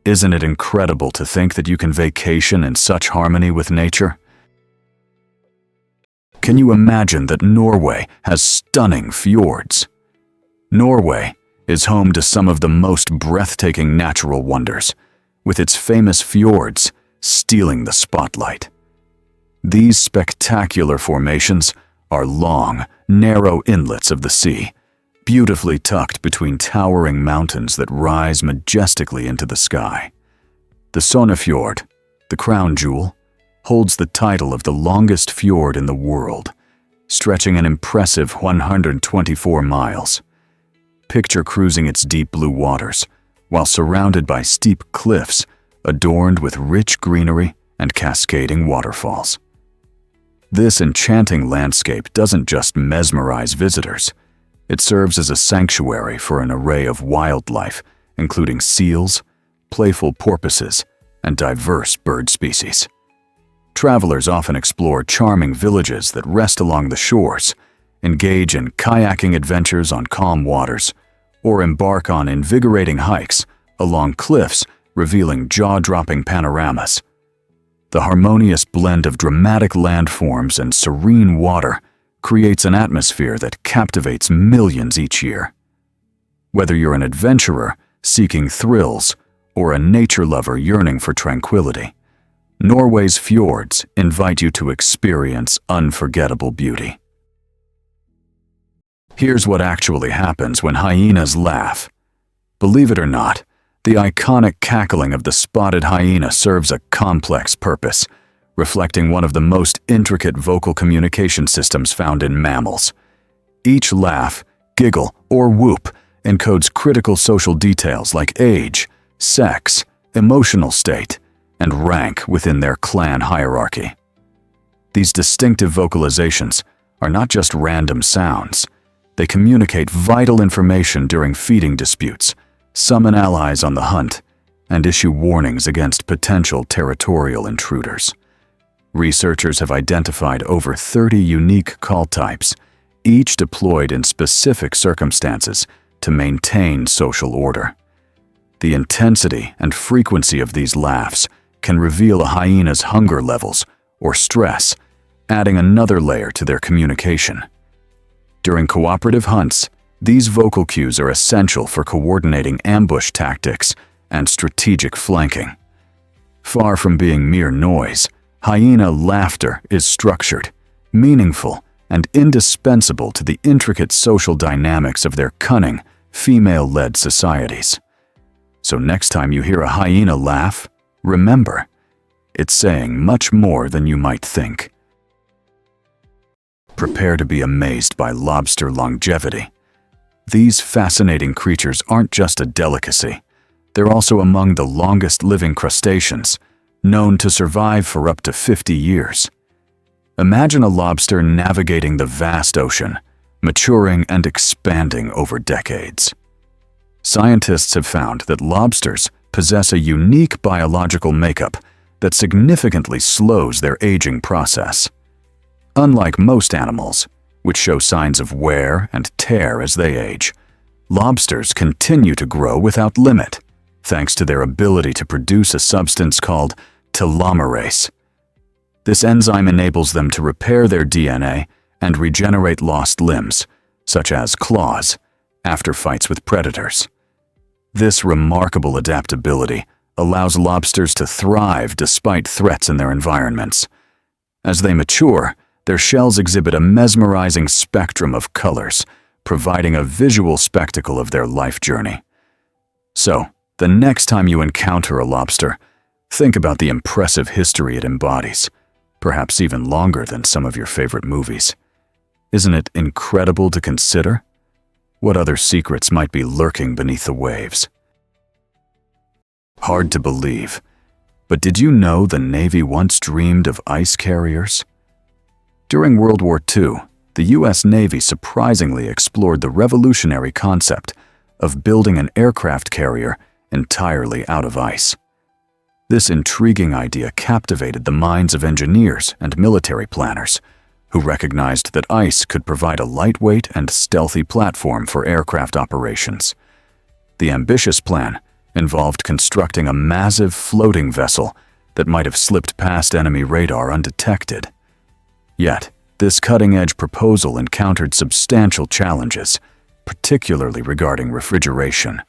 Isn't it incredible to think that you can vacation in such harmony with nature? Can you imagine that Norway has stunning fjords? Norway is home to some of the most breathtaking natural wonders, with its famous fjords stealing the spotlight. These spectacular formations are long, narrow inlets of the sea, beautifully tucked between towering mountains that rise majestically into the sky. The Sonefjord, the crown jewel, holds the title of the longest fjord in the world, stretching an impressive 124 miles. Picture cruising its deep blue waters, while surrounded by steep cliffs adorned with rich greenery and cascading waterfalls. This enchanting landscape doesn't just mesmerize visitors. It serves as a sanctuary for an array of wildlife, including seals, playful porpoises, and diverse bird species. Travelers often explore charming villages that rest along the shores, engage in kayaking adventures on calm waters, or embark on invigorating hikes along cliffs revealing jaw-dropping panoramas. The harmonious blend of dramatic landforms and serene water creates an atmosphere that captivates millions each year. Whether you're an adventurer seeking thrills or a nature lover yearning for tranquility, Norway's fjords invite you to experience unforgettable beauty. Here's what actually happens when hyenas laugh. Believe it or not, the iconic cackling of the spotted hyena serves a complex purpose, reflecting one of the most intricate vocal communication systems found in mammals. Each laugh, giggle, or whoop encodes critical social details like age, sex, emotional state, and rank within their clan hierarchy. These distinctive vocalizations are not just random sounds. They communicate vital information during feeding disputes, summon allies on the hunt, and issue warnings against potential territorial intruders. Researchers have identified over 30 unique call types, each deployed in specific circumstances to maintain social order. The intensity and frequency of these laughs can reveal a hyena's hunger levels or stress, adding another layer to their communication. During cooperative hunts, these vocal cues are essential for coordinating ambush tactics and strategic flanking. Far from being mere noise, hyena laughter is structured, meaningful, and indispensable to the intricate social dynamics of their cunning, female-led societies. So next time you hear a hyena laugh, remember, it's saying much more than you might think. Prepare to be amazed by lobster longevity. These fascinating creatures aren't just a delicacy. They're also among the longest living crustaceans, known to survive for up to 50 years. Imagine a lobster navigating the vast ocean, maturing and expanding over decades. Scientists have found that lobsters possess a unique biological makeup that significantly slows their aging process. Unlike most animals, which show signs of wear and tear as they age, lobsters continue to grow without limit, thanks to their ability to produce a substance called telomerase. This enzyme enables them to repair their DNA and regenerate lost limbs, such as claws, after fights with predators. This remarkable adaptability allows lobsters to thrive despite threats in their environments. As they mature, their shells exhibit a mesmerizing spectrum of colors, providing a visual spectacle of their life journey. So, the next time you encounter a lobster, think about the impressive history it embodies, perhaps even longer than some of your favorite movies. Isn't it incredible to consider? What other secrets might be lurking beneath the waves? Hard to believe, but did you know the Navy once dreamed of ice carriers? During World War II, the U.S. Navy surprisingly explored the revolutionary concept of building an aircraft carrier entirely out of ice. This intriguing idea captivated the minds of engineers and military planners, who recognized that ice could provide a lightweight and stealthy platform for aircraft operations. The ambitious plan involved constructing a massive floating vessel that might have slipped past enemy radar undetected. Yet, this cutting-edge proposal encountered substantial challenges, particularly regarding refrigeration.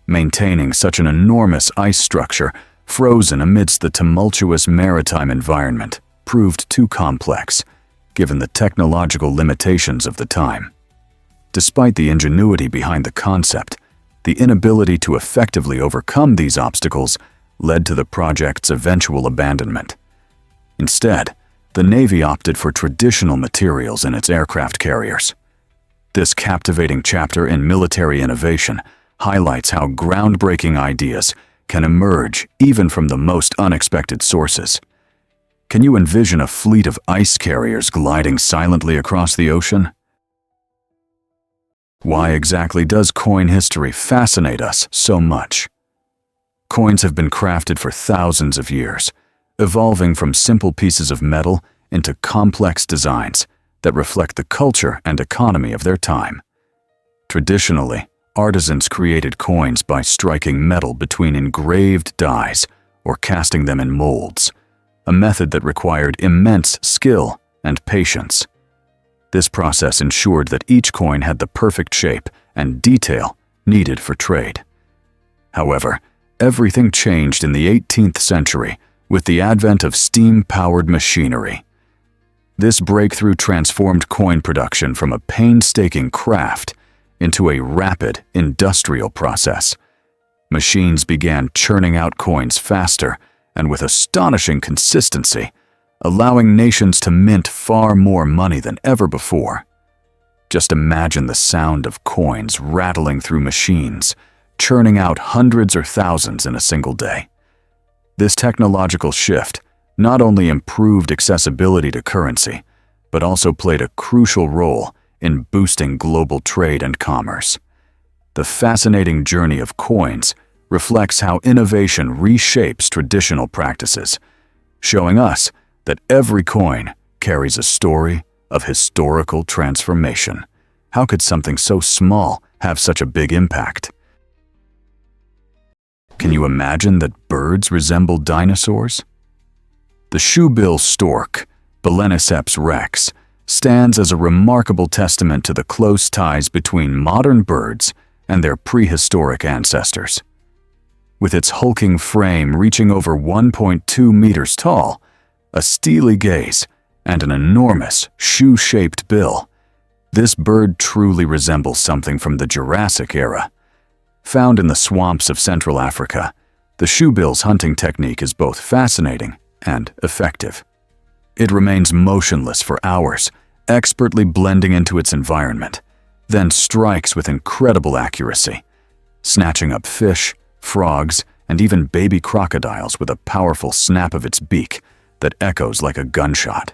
Maintaining such an enormous ice structure frozen amidst the tumultuous maritime environment proved too complex, given the technological limitations of the time. Despite the ingenuity behind the concept, the inability to effectively overcome these obstacles led to the project's eventual abandonment. Instead, the Navy opted for traditional materials in its aircraft carriers. This captivating chapter in military innovation highlights how groundbreaking ideas can emerge even from the most unexpected sources. Can you envision a fleet of ice carriers gliding silently across the ocean? Why exactly does coin history fascinate us so much? Coins have been crafted for thousands of years, evolving from simple pieces of metal into complex designs that reflect the culture and economy of their time. Traditionally, artisans created coins by striking metal between engraved dies or casting them in molds, a method that required immense skill and patience. This process ensured that each coin had the perfect shape and detail needed for trade. However, everything changed in the 18th century with the advent of steam-powered machinery. This breakthrough transformed coin production from a painstaking craft into a rapid industrial process. Machines began churning out coins faster and with astonishing consistency, allowing nations to mint far more money than ever before. Just imagine the sound of coins rattling through machines, churning out hundreds or thousands in a single day. This technological shift not only improved accessibility to currency, but also played a crucial role in boosting global trade and commerce. The fascinating journey of coins reflects how innovation reshapes traditional practices, showing us that every coin carries a story of historical transformation. How could something so small have such a big impact? Can you imagine that birds resemble dinosaurs? The shoebill stork, Baleniceps rex, stands as a remarkable testament to the close ties between modern birds and their prehistoric ancestors. With its hulking frame reaching over 1.2 meters tall, a steely gaze, and an enormous shoe-shaped bill, this bird truly resembles something from the Jurassic era. Found in the swamps of Central Africa, the shoebill's hunting technique is both fascinating and effective. It remains motionless for hours, expertly blending into its environment, then strikes with incredible accuracy, snatching up fish, frogs, and even baby crocodiles with a powerful snap of its beak that echoes like a gunshot.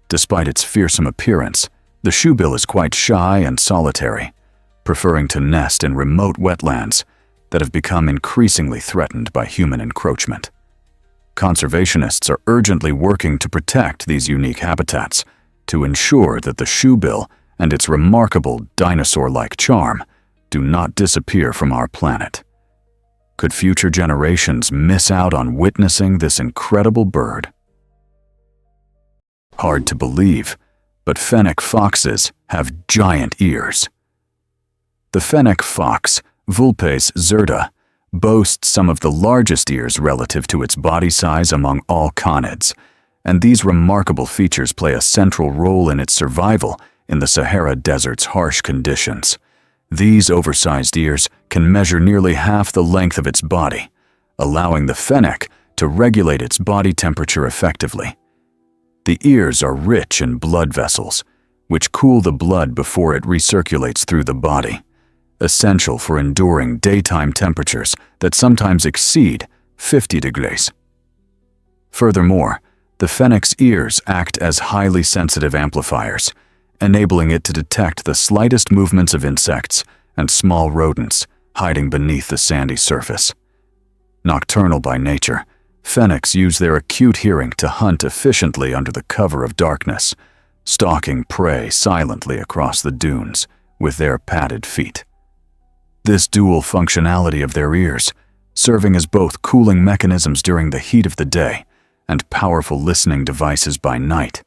Despite its fearsome appearance, the shoebill is quite shy and solitary, preferring to nest in remote wetlands that have become increasingly threatened by human encroachment. Conservationists are urgently working to protect these unique habitats to ensure that the shoebill and its remarkable dinosaur-like charm do not disappear from our planet. Could future generations miss out on witnessing this incredible bird? Hard to believe, but fennec foxes have giant ears. The fennec fox, Vulpes zerta, boasts some of the largest ears relative to its body size among all canids, and these remarkable features play a central role in its survival in the Sahara Desert's harsh conditions. These oversized ears can measure nearly half the length of its body, allowing the fennec to regulate its body temperature effectively. The ears are rich in blood vessels, which cool the blood before it recirculates through the body, essential for enduring daytime temperatures that sometimes exceed 50 degrees. Furthermore, the fennec's ears act as highly sensitive amplifiers, enabling it to detect the slightest movements of insects and small rodents hiding beneath the sandy surface. Nocturnal by nature, fennecs use their acute hearing to hunt efficiently under the cover of darkness, stalking prey silently across the dunes with their padded feet. This dual functionality of their ears, serving as both cooling mechanisms during the heat of the day and powerful listening devices by night,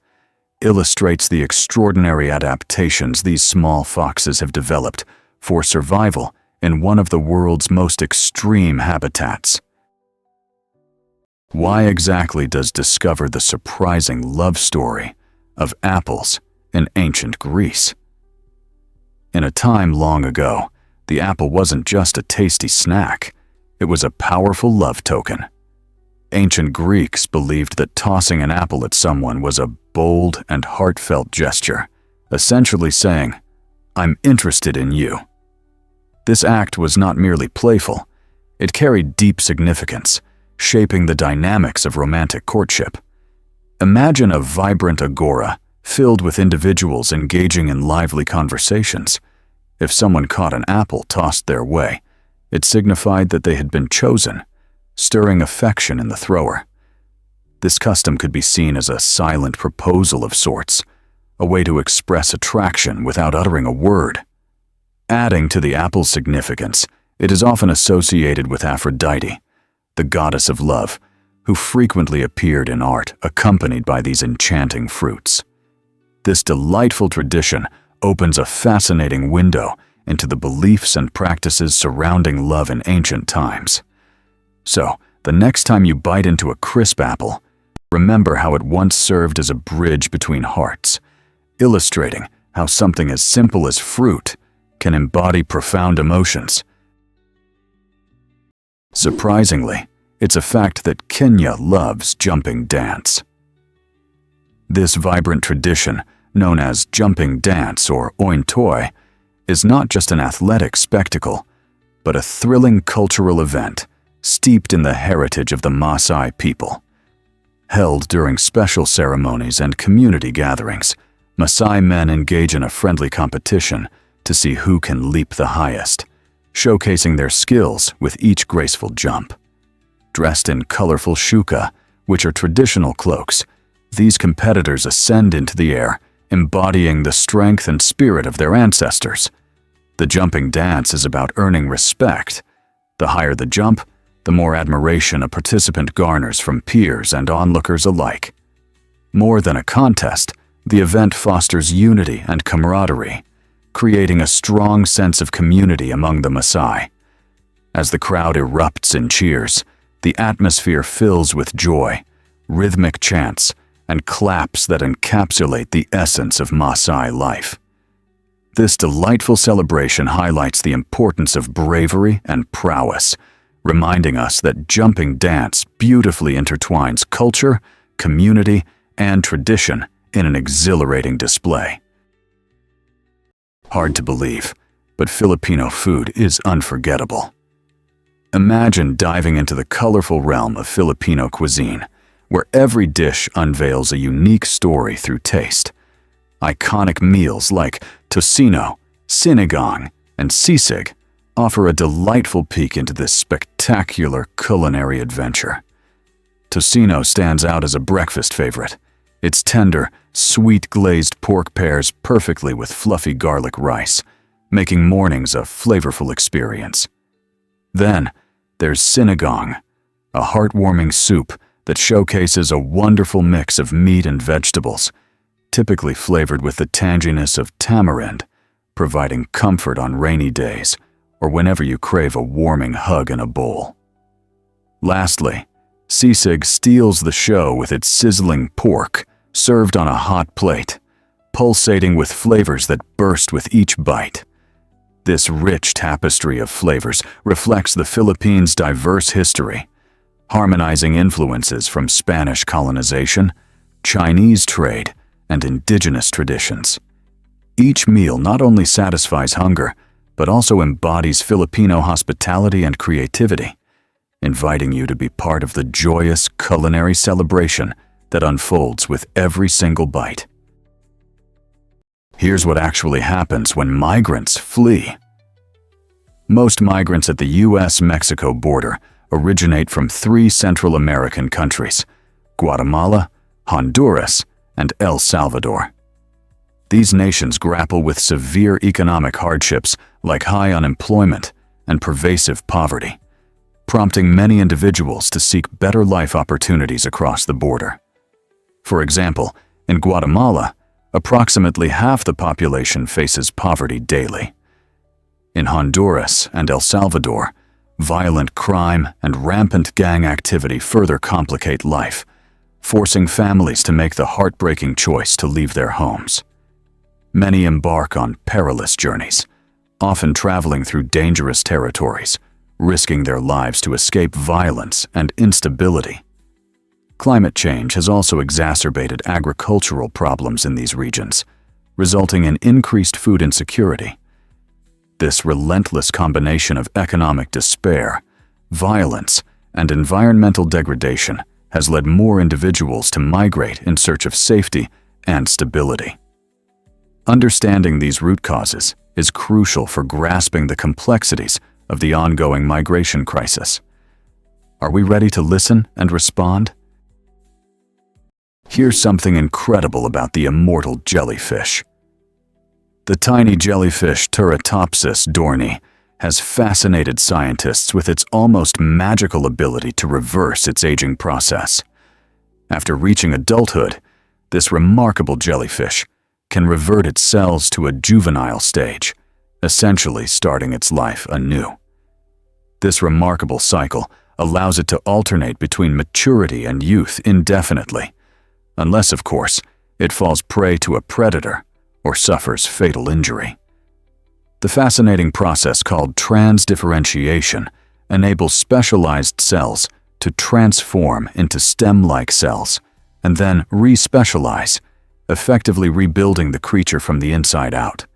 illustrates the extraordinary adaptations these small foxes have developed for survival in one of the world's most extreme habitats. Why exactly does discover the surprising love story of apples in ancient Greece? In a time long ago, the apple wasn't just a tasty snack, it was a powerful love token. Ancient Greeks believed that tossing an apple at someone was a bold and heartfelt gesture, essentially saying, "I'm interested in you." This act was not merely playful, it carried deep significance, shaping the dynamics of romantic courtship. Imagine a vibrant agora filled with individuals engaging in lively conversations. If someone caught an apple tossed their way, it signified that they had been chosen, stirring affection in the thrower. This custom could be seen as a silent proposal of sorts, a way to express attraction without uttering a word. Adding to the apple's significance, it is often associated with Aphrodite, the goddess of love, who frequently appeared in art accompanied by these enchanting fruits. This delightful tradition opens a fascinating window into the beliefs and practices surrounding love in ancient times. So, the next time you bite into a crisp apple, remember how it once served as a bridge between hearts, illustrating how something as simple as fruit can embody profound emotions. Surprisingly, it's a fact that Kenya loves jumping dance. This vibrant tradition, known as jumping dance or ointoi, is not just an athletic spectacle, but a thrilling cultural event steeped in the heritage of the Maasai people. Held during special ceremonies and community gatherings, Maasai men engage in a friendly competition to see who can leap the highest, showcasing their skills with each graceful jump. Dressed in colorful shuka, which are traditional cloaks, these competitors ascend into the air, embodying the strength and spirit of their ancestors. The jumping dance is about earning respect. The higher the jump, the more admiration a participant garners from peers and onlookers alike. More than a contest, the event fosters unity and camaraderie, creating a strong sense of community among the Maasai. As the crowd erupts in cheers, the atmosphere fills with joy, rhythmic chants, and claps that encapsulate the essence of Maasai life. This delightful celebration highlights the importance of bravery and prowess, reminding us that jumping dance beautifully intertwines culture, community, and tradition in an exhilarating display. Hard to believe, but Filipino food is unforgettable. Imagine diving into the colorful realm of Filipino cuisine, where every dish unveils a unique story through taste. Iconic meals like tocino, sinigang, and sisig offer a delightful peek into this spectacular culinary adventure. Tocino stands out as a breakfast favorite. Its tender, sweet glazed pork pairs perfectly with fluffy garlic rice, making mornings a flavorful experience. Then, there's sinigang, a heartwarming soup that showcases a wonderful mix of meat and vegetables, typically flavored with the tanginess of tamarind, providing comfort on rainy days or whenever you crave a warming hug in a bowl. Lastly, sisig steals the show with its sizzling pork, served on a hot plate, pulsating with flavors that burst with each bite. This rich tapestry of flavors reflects the Philippines' diverse history, harmonizing influences from Spanish colonization, Chinese trade, and indigenous traditions. Each meal not only satisfies hunger, but also embodies Filipino hospitality and creativity, inviting you to be part of the joyous culinary celebration that unfolds with every single bite. Here's what actually happens when migrants flee. Most migrants at the US-Mexico border originate from 3 Central American countries: Guatemala, Honduras, and El Salvador. These nations grapple with severe economic hardships like high unemployment and pervasive poverty, prompting many individuals to seek better life opportunities across the border. For example, in Guatemala, approximately half the population faces poverty daily. In Honduras and El Salvador, violent crime and rampant gang activity further complicate life, forcing families to make the heartbreaking choice to leave their homes. Many embark on perilous journeys, often traveling through dangerous territories, risking their lives to escape violence and instability. Climate change has also exacerbated agricultural problems in these regions, resulting in increased food insecurity. This relentless combination of economic despair, violence, and environmental degradation has led more individuals to migrate in search of safety and stability. Understanding these root causes is crucial for grasping the complexities of the ongoing migration crisis. Are we ready to listen and respond? Here's something incredible about the immortal jellyfish. The tiny jellyfish Turritopsis dohrnii has fascinated scientists with its almost magical ability to reverse its aging process. After reaching adulthood, this remarkable jellyfish can revert its cells to a juvenile stage, essentially starting its life anew. This remarkable cycle allows it to alternate between maturity and youth indefinitely, unless, of course, it falls prey to a predator or suffers fatal injury. The fascinating process called transdifferentiation enables specialized cells to transform into stem-like cells and then re-specialize, effectively rebuilding the creature from the inside out.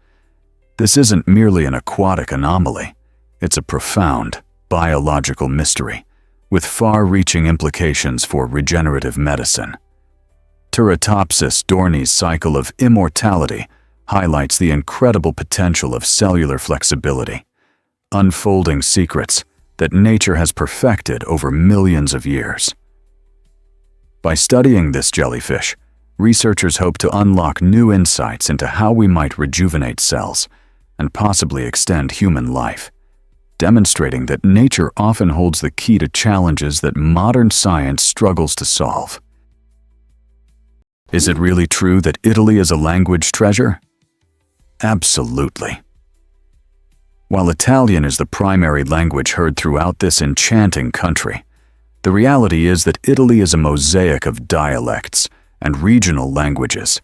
This isn't merely an aquatic anomaly. It's a profound biological mystery with far-reaching implications for regenerative medicine. Turritopsis dorni's cycle of immortality highlights the incredible potential of cellular flexibility, unfolding secrets that nature has perfected over millions of years. By studying this jellyfish, researchers hope to unlock new insights into how we might rejuvenate cells and possibly extend human life, demonstrating that nature often holds the key to challenges that modern science struggles to solve. Is it really true that Italy is a language treasure? Absolutely. While Italian is the primary language heard throughout this enchanting country, the reality is that Italy is a mosaic of dialects and regional languages.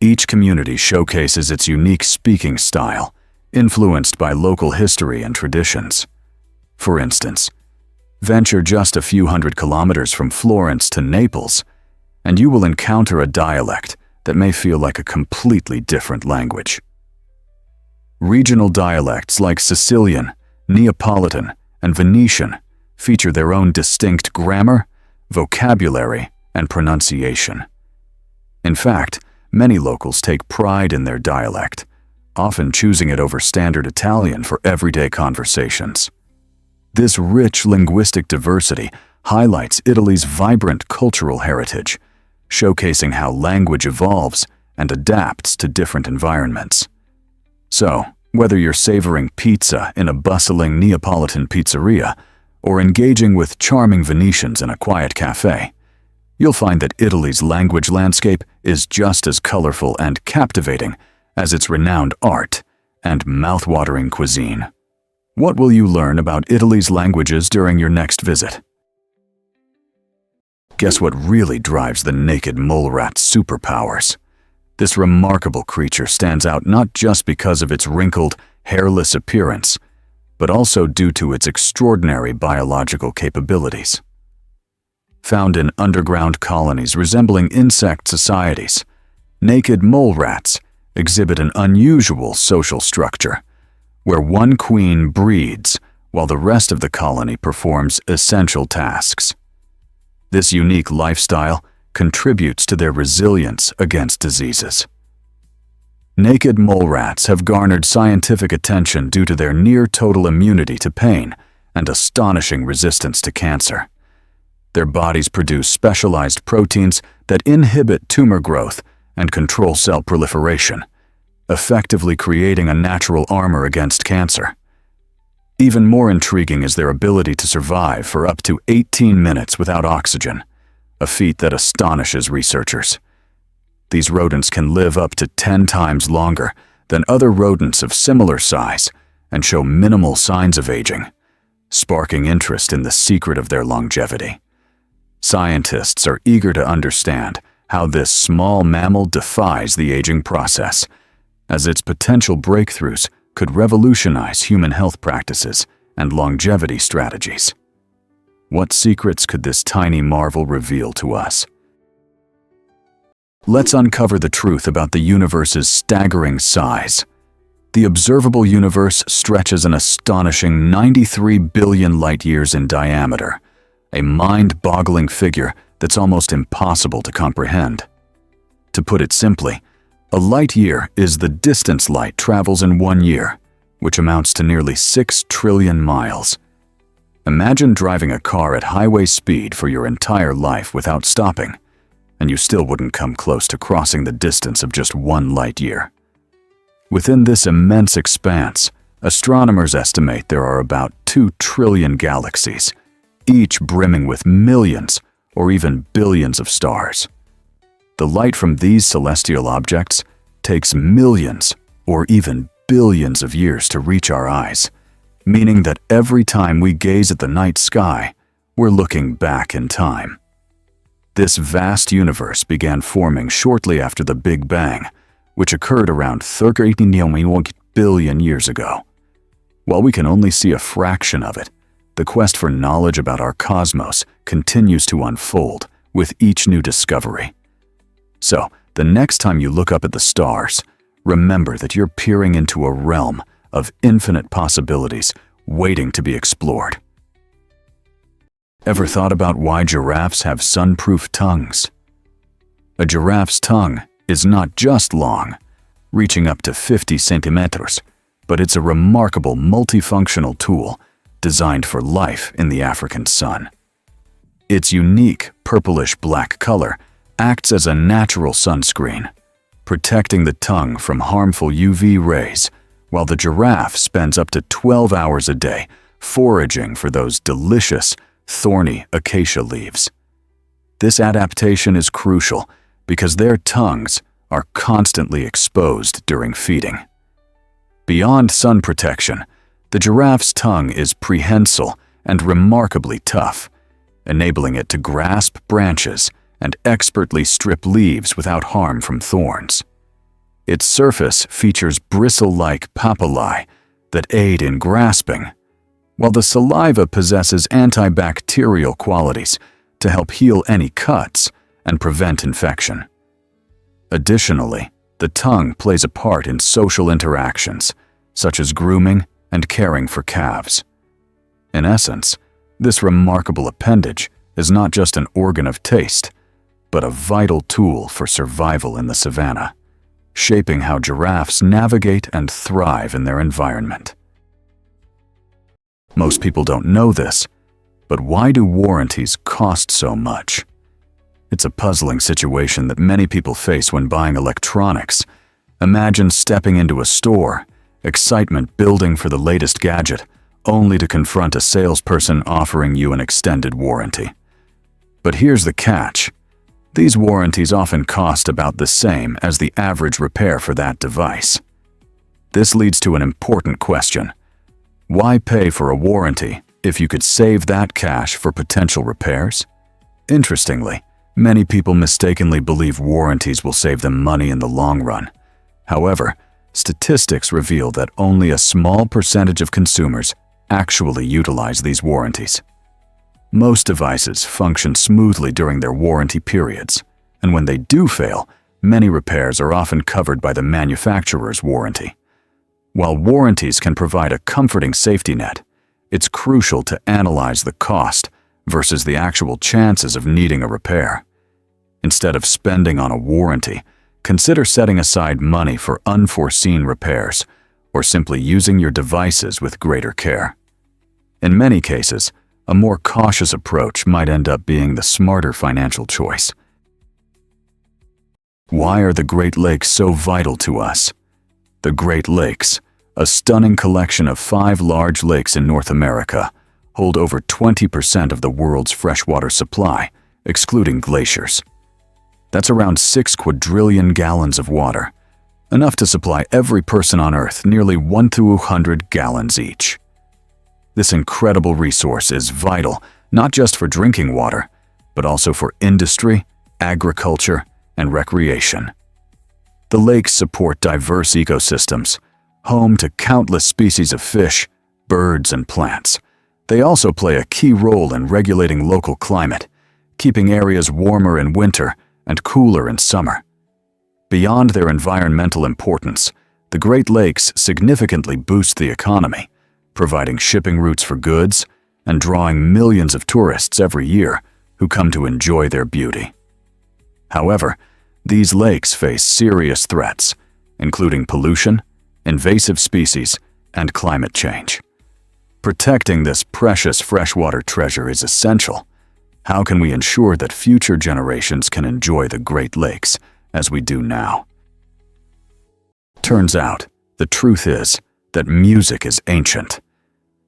Each community showcases its unique speaking style, influenced by local history and traditions. For instance, venture just a few hundred kilometers from Florence to Naples, and you will encounter a dialect that may feel like a completely different language. Regional dialects like Sicilian, Neapolitan, and Venetian feature their own distinct grammar, vocabulary, and pronunciation. In fact, many locals take pride in their dialect, often choosing it over standard Italian for everyday conversations. This rich linguistic diversity highlights Italy's vibrant cultural heritage, showcasing how language evolves and adapts to different environments. So, whether you're savoring pizza in a bustling Neapolitan pizzeria or engaging with charming Venetians in a quiet cafe, you'll find that Italy's language landscape is just as colorful and captivating as its renowned art and mouth-watering cuisine. What will you learn about Italy's languages during your next visit? Guess what really drives the naked mole rat's superpowers? This remarkable creature stands out not just because of its wrinkled, hairless appearance, but also due to its extraordinary biological capabilities. Found in underground colonies resembling insect societies, naked mole rats exhibit an unusual social structure, where one queen breeds while the rest of the colony performs essential tasks. This unique lifestyle contributes to their resilience against diseases. Naked mole rats have garnered scientific attention due to their near-total immunity to pain and astonishing resistance to cancer. Their bodies produce specialized proteins that inhibit tumor growth and control cell proliferation, effectively creating a natural armor against cancer. Even more intriguing is their ability to survive for up to 18 minutes without oxygen, a feat that astonishes researchers. These rodents can live up to 10 times longer than other rodents of similar size and show minimal signs of aging, sparking interest in the secret of their longevity. Scientists are eager to understand how this small mammal defies the aging process, as its potential breakthroughs could revolutionize human health practices and longevity strategies. What secrets could this tiny marvel reveal to us? Let's uncover the truth about the universe's staggering size. The observable universe stretches an astonishing 93 billion light-years in diameter, a mind-boggling figure that's almost impossible to comprehend. To put it simply, a light-year is the distance light travels in 1 year, which amounts to nearly 6 trillion miles. Imagine driving a car at highway speed for your entire life without stopping, and you still wouldn't come close to crossing the distance of just 1 light-year. Within this immense expanse, astronomers estimate there are about 2 trillion galaxies, each brimming with millions or even billions of stars. The light from these celestial objects takes millions or even billions of years to reach our eyes, meaning that every time we gaze at the night sky, we're looking back in time. This vast universe began forming shortly after the Big Bang, which occurred around 13 billion years ago. While we can only see a fraction of it, the quest for knowledge about our cosmos continues to unfold with each new discovery. So, the next time you look up at the stars, remember that you're peering into a realm of infinite possibilities waiting to be explored. Ever thought about why giraffes have sun-proof tongues? A giraffe's tongue is not just long, reaching up to 50 centimeters, but it's a remarkable multifunctional tool designed for life in the African sun. Its unique purplish-black color acts as a natural sunscreen, protecting the tongue from harmful UV rays, while the giraffe spends up to 12 hours a day foraging for those delicious, thorny acacia leaves. This adaptation is crucial because their tongues are constantly exposed during feeding. Beyond sun protection, the giraffe's tongue is prehensile and remarkably tough, enabling it to grasp branches and expertly strip leaves without harm from thorns. Its surface features bristle-like papillae that aid in grasping, while the saliva possesses antibacterial qualities to help heal any cuts and prevent infection. Additionally, the tongue plays a part in social interactions, such as grooming and caring for calves. In essence, this remarkable appendage is not just an organ of taste, but a vital tool for survival in the savannah, shaping how giraffes navigate and thrive in their environment. Most people don't know this, but why do warranties cost so much? It's a puzzling situation that many people face when buying electronics. Imagine stepping into a store, excitement building for the latest gadget, only to confront a salesperson offering you an extended warranty. But here's the catch. These warranties often cost about the same as the average repair for that device. This leads to an important question. Why pay for a warranty if you could save that cash for potential repairs? Interestingly, many people mistakenly believe warranties will save them money in the long run. However, statistics reveal that only a small percentage of consumers actually utilize these warranties. Most devices function smoothly during their warranty periods, and when they do fail, many repairs are often covered by the manufacturer's warranty. While warranties can provide a comforting safety net, it's crucial to analyze the cost versus the actual chances of needing a repair. Instead of spending on a warranty, consider setting aside money for unforeseen repairs or simply using your devices with greater care. In many cases, a more cautious approach might end up being the smarter financial choice. Why are the Great Lakes so vital to us? The Great Lakes, a stunning collection of 5 large lakes in North America, hold over 20% of the world's freshwater supply, excluding glaciers. That's around 6 quadrillion gallons of water, enough to supply every person on Earth nearly 100 gallons each. This incredible resource is vital not just for drinking water, but also for industry, agriculture, and recreation. The lakes support diverse ecosystems, home to countless species of fish, birds, and plants. They also play a key role in regulating local climate, keeping areas warmer in winter and cooler in summer. Beyond their environmental importance, the Great Lakes significantly boost the economy, providing shipping routes for goods and drawing millions of tourists every year who come to enjoy their beauty. However, these lakes face serious threats, including pollution, invasive species, and climate change. Protecting this precious freshwater treasure is essential. How can we ensure that future generations can enjoy the Great Lakes as we do now? Turns out, the truth is that music is ancient.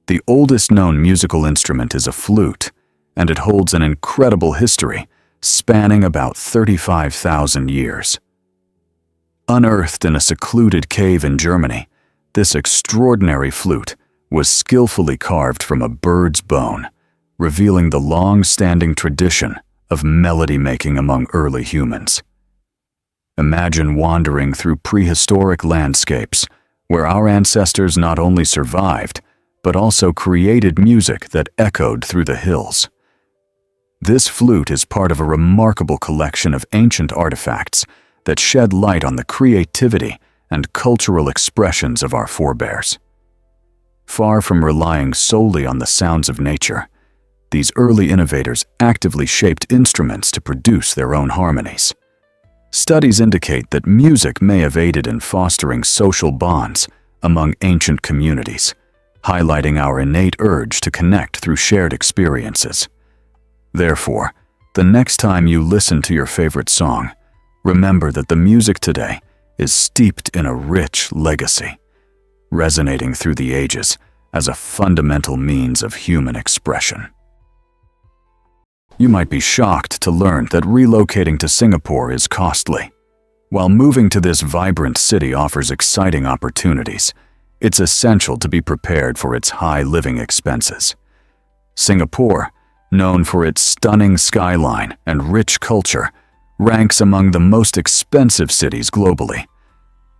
The oldest known musical instrument is a flute, and it holds an incredible history spanning about 35,000 years. Unearthed in a secluded cave in Germany, this extraordinary flute was skillfully carved from a bird's bone, revealing the long-standing tradition of melody-making among early humans. Imagine wandering through prehistoric landscapes where our ancestors not only survived, but also created music that echoed through the hills. This flute is part of a remarkable collection of ancient artifacts that shed light on the creativity and cultural expressions of our forebears. Far from relying solely on the sounds of nature, these early innovators actively shaped instruments to produce their own harmonies. Studies indicate that music may have aided in fostering social bonds among ancient communities, highlighting our innate urge to connect through shared experiences. Therefore, the next time you listen to your favorite song, remember that the music today is steeped in a rich legacy, resonating through the ages as a fundamental means of human expression. You might be shocked to learn that relocating to Singapore is costly. While moving to this vibrant city offers exciting opportunities, it's essential to be prepared for its high living expenses. Singapore, known for its stunning skyline and rich culture, ranks among the most expensive cities globally.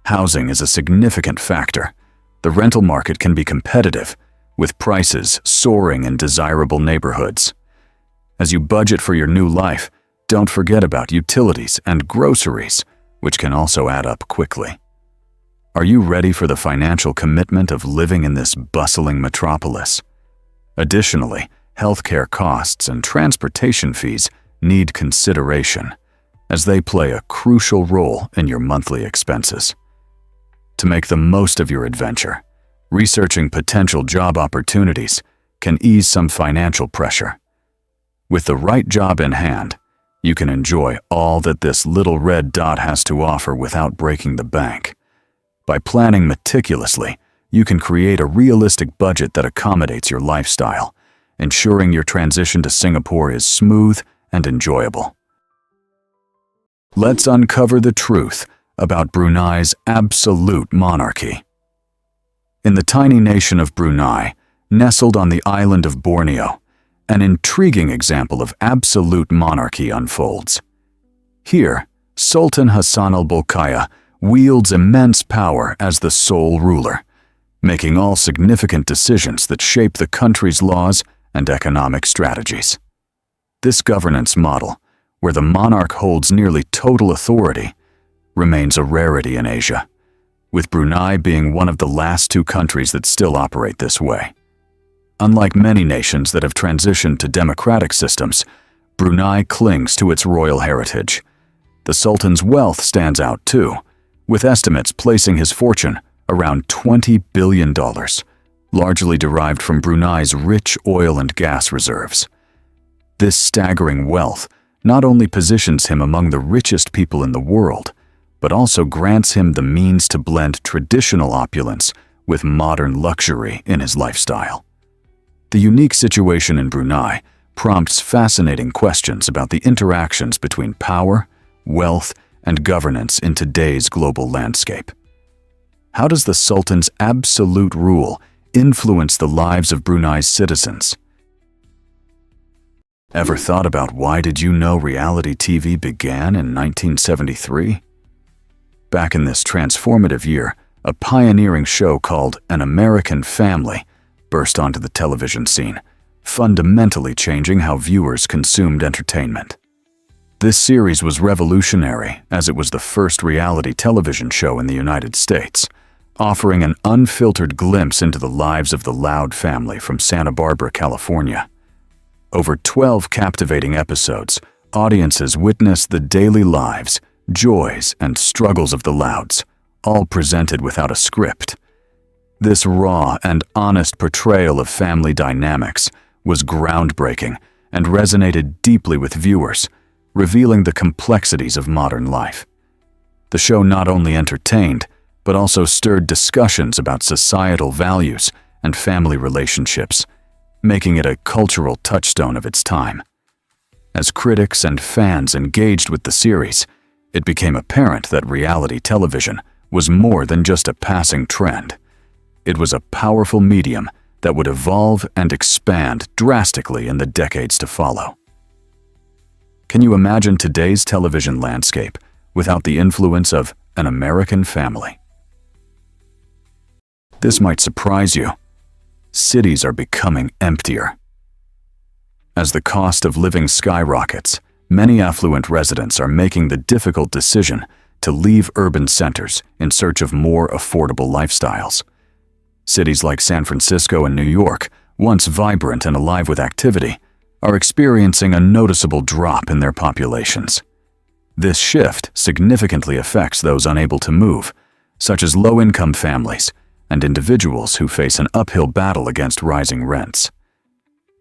Housing is a significant factor. The rental market can be competitive, with prices soaring in desirable neighborhoods. As you budget for your new life, don't forget about utilities and groceries, which can also add up quickly. Are you ready for the financial commitment of living in this bustling metropolis? Additionally, healthcare costs and transportation fees need consideration, as they play a crucial role in your monthly expenses. To make the most of your adventure, researching potential job opportunities can ease some financial pressure. With the right job in hand, you can enjoy all that this little red dot has to offer without breaking the bank. By planning meticulously, you can create a realistic budget that accommodates your lifestyle, ensuring your transition to Singapore is smooth and enjoyable. Let's uncover the truth about Brunei's absolute monarchy. In the tiny nation of Brunei, nestled on the island of Borneo, an intriguing example of absolute monarchy unfolds. Here, Sultan Hassan al-Bolkiah wields immense power as the sole ruler, making all significant decisions that shape the country's laws and economic strategies. This governance model, where the monarch holds nearly total authority, remains a rarity in Asia, with Brunei being one of the last two countries that still operate this way. Unlike many nations that have transitioned to democratic systems, Brunei clings to its royal heritage. The Sultan's wealth stands out too, with estimates placing his fortune around $20 billion, largely derived from Brunei's rich oil and gas reserves. This staggering wealth not only positions him among the richest people in the world, but also grants him the means to blend traditional opulence with modern luxury in his lifestyle. The unique situation in Brunei prompts fascinating questions about the interactions between power, wealth, and governance in today's global landscape. How does the Sultan's absolute rule influence the lives of Brunei's citizens? Ever thought about why did you know reality TV began in 1973? Back in this transformative year, a pioneering show called An American Family burst onto the television scene, fundamentally changing how viewers consumed entertainment. This series was revolutionary as it was the first reality television show in the United States, offering an unfiltered glimpse into the lives of the Loud family from Santa Barbara, California. Over 12 captivating episodes, audiences witnessed the daily lives, joys, and struggles of the Louds, all presented without a script. This raw and honest portrayal of family dynamics was groundbreaking and resonated deeply with viewers, revealing the complexities of modern life. The show not only entertained, but also stirred discussions about societal values and family relationships, making it a cultural touchstone of its time. As critics and fans engaged with the series, it became apparent that reality television was more than just a passing trend. It was a powerful medium that would evolve and expand drastically in the decades to follow. Can you imagine today's television landscape without the influence of An American Family? This might surprise you. Cities are becoming emptier. As the cost of living skyrockets, many affluent residents are making the difficult decision to leave urban centers in search of more affordable lifestyles. Cities like San Francisco and New York, once vibrant and alive with activity, are experiencing a noticeable drop in their populations. This shift significantly affects those unable to move, such as low-income families and individuals who face an uphill battle against rising rents.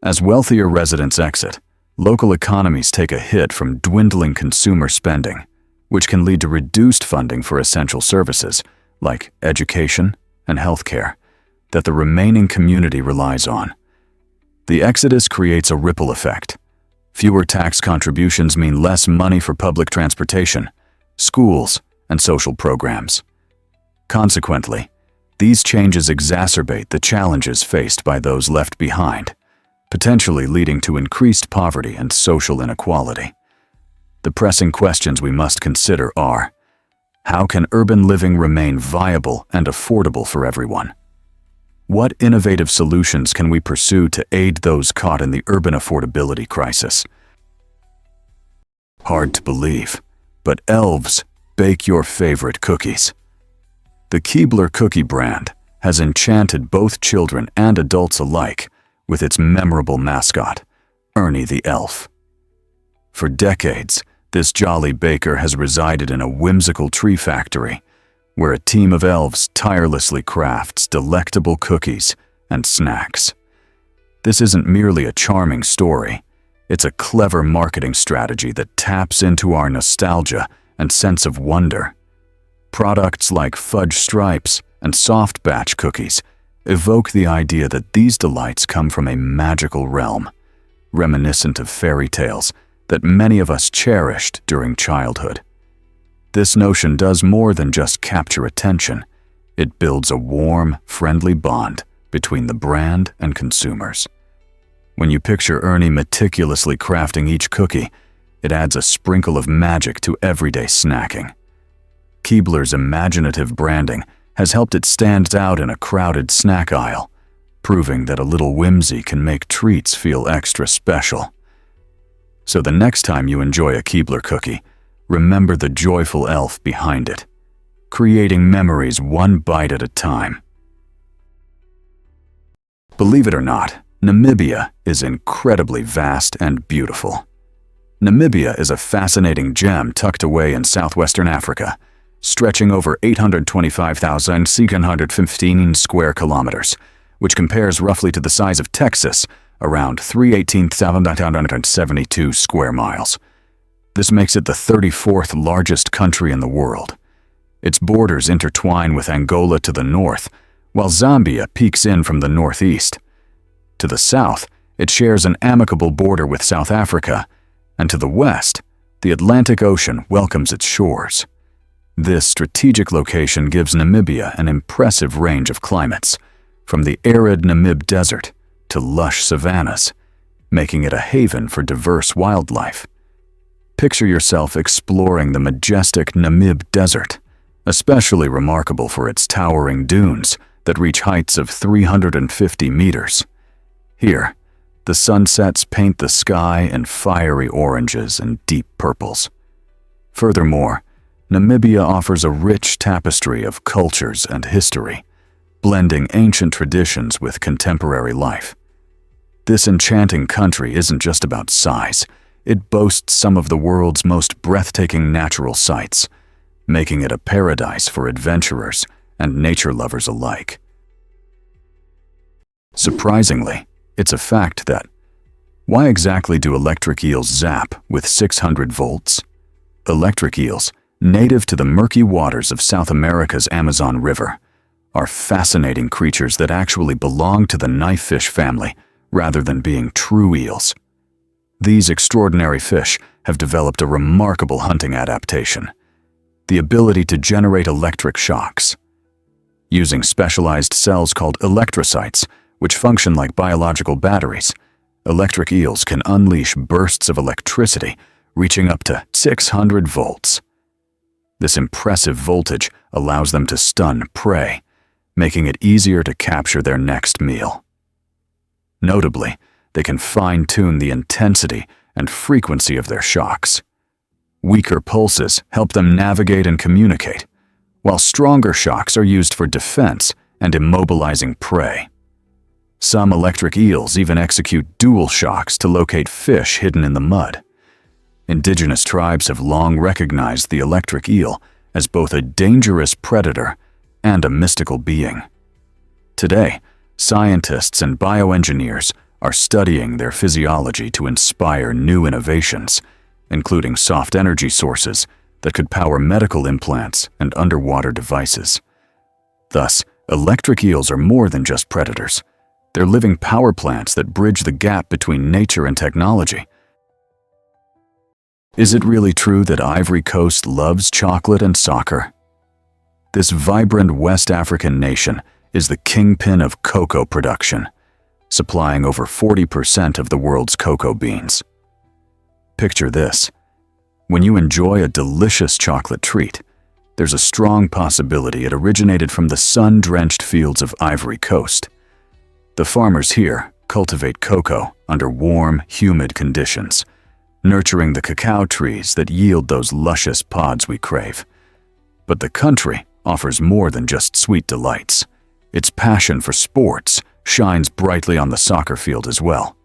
As wealthier residents exit, local economies take a hit from dwindling consumer spending, which can lead to reduced funding for essential services like education and healthcare that the remaining community relies on. The exodus creates a ripple effect. Fewer tax contributions mean less money for public transportation, schools, and social programs. Consequently, these changes exacerbate the challenges faced by those left behind, potentially leading to increased poverty and social inequality. The pressing questions we must consider are: how can urban living remain viable and affordable for everyone? What innovative solutions can we pursue to aid those caught in the urban affordability crisis? Hard to believe, but elves bake your favorite cookies. The Keebler cookie brand has enchanted both children and adults alike with its memorable mascot, Ernie the Elf. For decades, this jolly baker has resided in a whimsical tree factory where a team of elves tirelessly crafts delectable cookies and snacks. This isn't merely a charming story, it's a clever marketing strategy that taps into our nostalgia and sense of wonder. Products like fudge stripes and soft batch cookies evoke the idea that these delights come from a magical realm, reminiscent of fairy tales that many of us cherished during childhood. This notion does more than just capture attention. It builds a warm, friendly bond between the brand and consumers. When you picture Ernie meticulously crafting each cookie, it adds a sprinkle of magic to everyday snacking. Keebler's imaginative branding has helped it stand out in a crowded snack aisle, proving that a little whimsy can make treats feel extra special. So the next time you enjoy a Keebler cookie, remember the joyful elf behind it, creating memories one bite at a time. Believe it or not, Namibia is incredibly vast and beautiful. Namibia is a fascinating gem tucked away in southwestern Africa, stretching over 825,615 square kilometers, which compares roughly to the size of Texas, around 318,972 square miles. This makes it the 34th largest country in the world. Its borders intertwine with Angola to the north, while Zambia peeks in from the northeast. To the south, it shares an amicable border with South Africa, and to the west, the Atlantic Ocean welcomes its shores. This strategic location gives Namibia an impressive range of climates, from the arid Namib Desert to lush savannas, making it a haven for diverse wildlife. Picture yourself exploring the majestic Namib Desert, especially remarkable for its towering dunes that reach heights of 350 meters. Here, the sunsets paint the sky in fiery oranges and deep purples. Furthermore, Namibia offers a rich tapestry of cultures and history, blending ancient traditions with contemporary life. This enchanting country isn't just about size. It boasts some of the world's most breathtaking natural sights, making it a paradise for adventurers and nature lovers alike. Surprisingly, it's a fact that why exactly do electric eels zap with 600 volts? Electric eels, native to the murky waters of South America's Amazon River, are fascinating creatures that actually belong to the knifefish family rather than being true eels. These extraordinary fish have developed a remarkable hunting adaptation: the ability to generate electric shocks. Using specialized cells called electrocytes, which function like biological batteries, electric eels can unleash bursts of electricity reaching up to 600 volts. This impressive voltage allows them to stun prey, making it easier to capture their next meal. Notably, they can fine-tune the intensity and frequency of their shocks. Weaker pulses help them navigate and communicate, while stronger shocks are used for defense and immobilizing prey. Some electric eels even execute dual shocks to locate fish hidden in the mud. Indigenous tribes have long recognized the electric eel as both a dangerous predator and a mystical being. Today, scientists and bioengineers are studying their physiology to inspire new innovations, including soft energy sources that could power medical implants and underwater devices. Thus, electric eels are more than just predators. They're living power plants that bridge the gap between nature and technology. Is it really true that Ivory Coast loves chocolate and soccer? This vibrant West African nation is the kingpin of cocoa production, supplying over 40% of the world's cocoa beans. Picture this. When you enjoy a delicious chocolate treat, there's a strong possibility it originated from the sun-drenched fields of Ivory Coast. The farmers here cultivate cocoa under warm, humid conditions, nurturing the cacao trees that yield those luscious pods we crave. But the country offers more than just sweet delights. Its passion for sports shines brightly on the soccer field as well.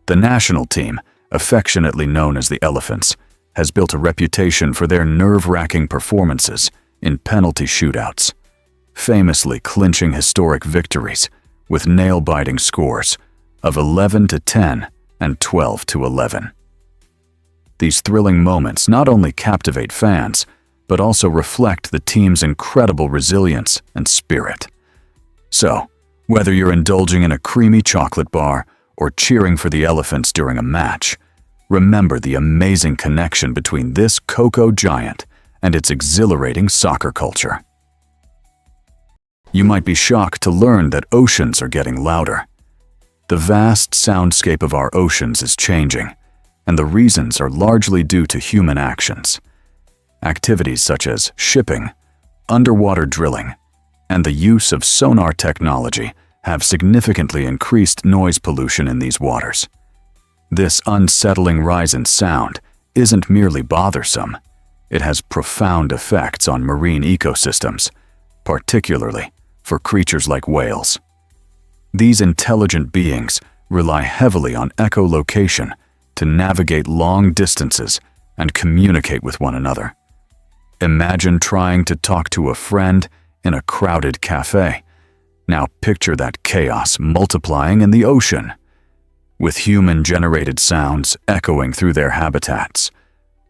The national team, affectionately known as the Elephants, has built a reputation for their nerve-wracking performances in penalty shootouts, famously clinching historic victories with nail-biting scores of 11-10 and 12-11. These thrilling moments not only captivate fans, but also reflect the team's incredible resilience and spirit. So, whether you're indulging in a creamy chocolate bar or cheering for the Elephants during a match, remember the amazing connection between this cocoa giant and its exhilarating soccer culture. You might be shocked to learn that oceans are getting louder. The vast soundscape of our oceans is changing, and the reasons are largely due to human actions. Activities such as shipping, underwater drilling, and the use of sonar technology have significantly increased noise pollution in these waters. This unsettling rise in sound isn't merely bothersome. It has profound effects on marine ecosystems, particularly for creatures like whales. These intelligent beings rely heavily on echolocation to navigate long distances and communicate with one another. Imagine trying to talk to a friend in a crowded cafe. Now picture that chaos multiplying in the ocean, with human-generated sounds echoing through their habitats.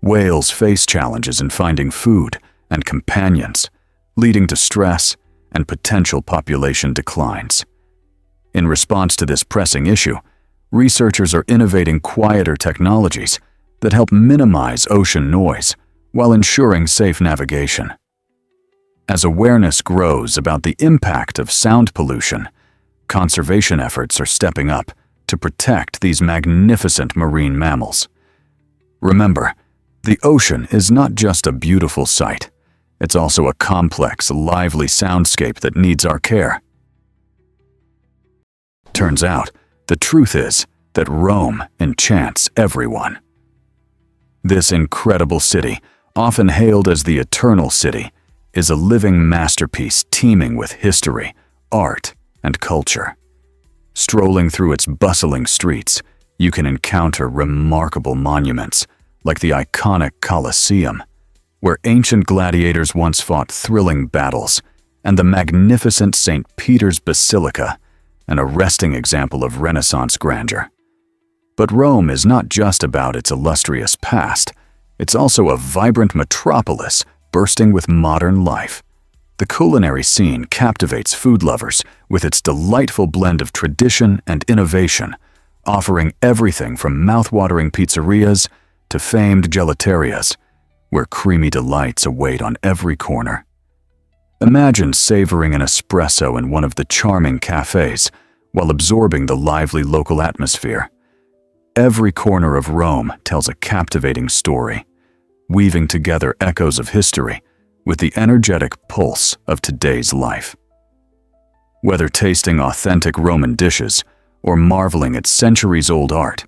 Whales face challenges in finding food and companions, leading to stress and potential population declines. In response to this pressing issue, researchers are innovating quieter technologies that help minimize ocean noise while ensuring safe navigation. As awareness grows about the impact of sound pollution, conservation efforts are stepping up to protect these magnificent marine mammals. Remember, the ocean is not just a beautiful sight. It's also a complex, lively soundscape that needs our care. Turns out, the truth is that Rome enchants everyone. This incredible city, often hailed as the Eternal City, is a living masterpiece teeming with history, art, and culture. Strolling through its bustling streets, you can encounter remarkable monuments like the iconic Colosseum, where ancient gladiators once fought thrilling battles, and the magnificent St. Peter's Basilica, an arresting example of Renaissance grandeur. But Rome is not just about its illustrious past, it's also a vibrant metropolis bursting with modern life. The culinary scene captivates food lovers with its delightful blend of tradition and innovation, offering everything from mouth-watering pizzerias to famed gelaterias, where creamy delights await on every corner. Imagine savoring an espresso in one of the charming cafes while absorbing the lively local atmosphere. Every corner of Rome tells a captivating story, weaving together echoes of history with the energetic pulse of today's life. Whether tasting authentic Roman dishes or marveling at centuries-old art,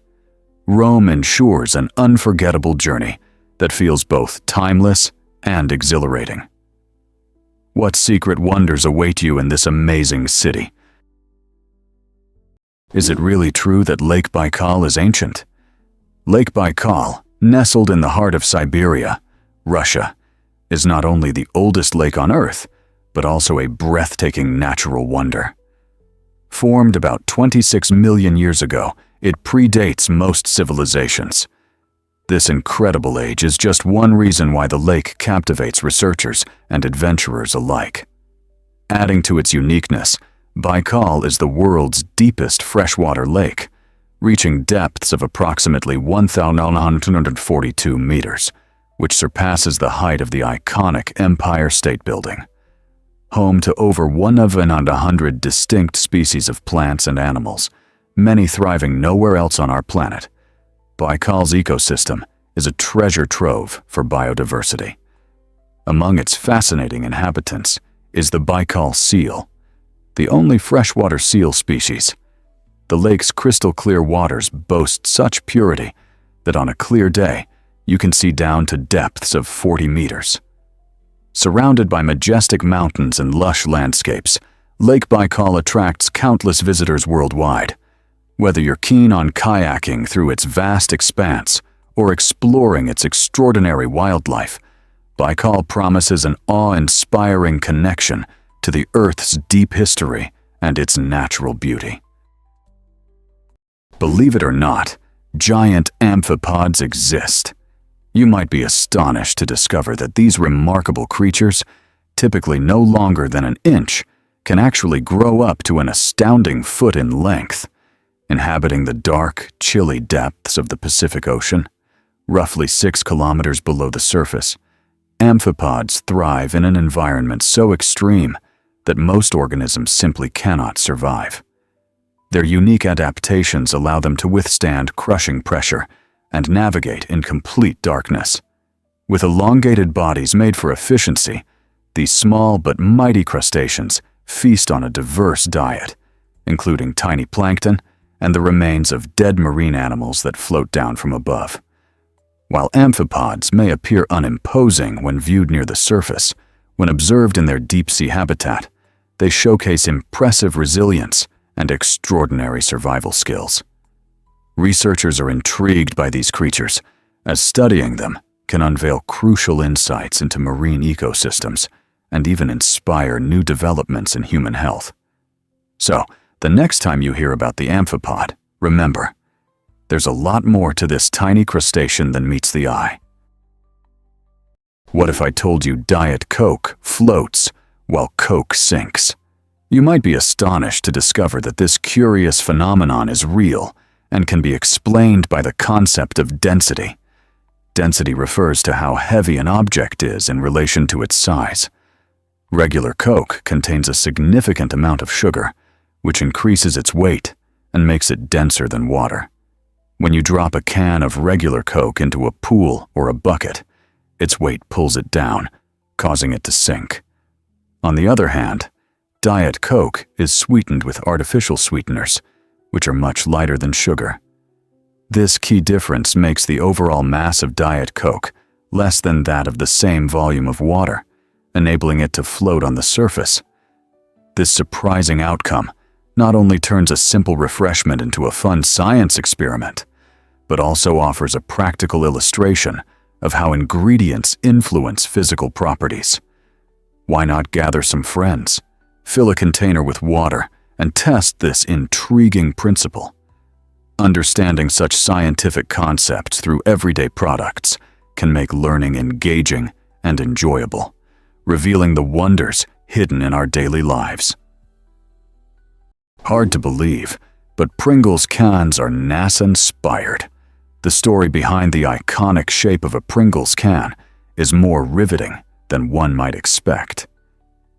Rome ensures an unforgettable journey that feels both timeless and exhilarating. What secret wonders await you in this amazing city? Is it really true that Lake Baikal is ancient? Lake Baikal, nestled in the heart of Siberia, Russia, is not only the oldest lake on Earth, but also a breathtaking natural wonder. Formed about 26 million years ago, it predates most civilizations. This incredible age is just one reason why the lake captivates researchers and adventurers alike. Adding to its uniqueness, Baikal is the world's deepest freshwater lake, reaching depths of approximately 1,942 meters, which surpasses the height of the iconic Empire State Building. Home to over 100 distinct species of plants and animals, many thriving nowhere else on our planet, Baikal's ecosystem is a treasure trove for biodiversity. Among its fascinating inhabitants is the Baikal seal, the only freshwater seal species. The lake's crystal-clear waters boast such purity that on a clear day, you can see down to depths of 40 meters. Surrounded by majestic mountains and lush landscapes, Lake Baikal attracts countless visitors worldwide. Whether you're keen on kayaking through its vast expanse or exploring its extraordinary wildlife, Baikal promises an awe-inspiring connection to the Earth's deep history and its natural beauty. Believe it or not, giant amphipods exist. You might be astonished to discover that these remarkable creatures, typically no longer than an inch, can actually grow up to an astounding foot in length. Inhabiting the dark, chilly depths of the Pacific Ocean, roughly 6 kilometers below the surface, amphipods thrive in an environment so extreme that most organisms simply cannot survive. Their unique adaptations allow them to withstand crushing pressure and navigate in complete darkness. With elongated bodies made for efficiency, these small but mighty crustaceans feast on a diverse diet, including tiny plankton and the remains of dead marine animals that float down from above. While amphipods may appear unimposing when viewed near the surface, when observed in their deep-sea habitat, they showcase impressive resilience and extraordinary survival skills. Researchers are intrigued by these creatures, as studying them can unveil crucial insights into marine ecosystems and even inspire new developments in human health. So, the next time you hear about the amphipod, remember, there's a lot more to this tiny crustacean than meets the eye. What if I told you Diet Coke floats while Coke sinks? You might be astonished to discover that this curious phenomenon is real and can be explained by the concept of density. Density refers to how heavy an object is in relation to its size. Regular Coke contains a significant amount of sugar, which increases its weight and makes it denser than water. When you drop a can of regular Coke into a pool or a bucket, its weight pulls it down, causing it to sink. On the other hand, Diet Coke is sweetened with artificial sweeteners, which are much lighter than sugar. This key difference makes the overall mass of Diet Coke less than that of the same volume of water, enabling it to float on the surface. This surprising outcome not only turns a simple refreshment into a fun science experiment, but also offers a practical illustration of how ingredients influence physical properties. Why not gather some friends, fill a container with water, and test this intriguing principle? Understanding such scientific concepts through everyday products can make learning engaging and enjoyable, revealing the wonders hidden in our daily lives. Hard to believe, but Pringles cans are NASA-inspired. The story behind the iconic shape of a Pringles can is more riveting than one might expect.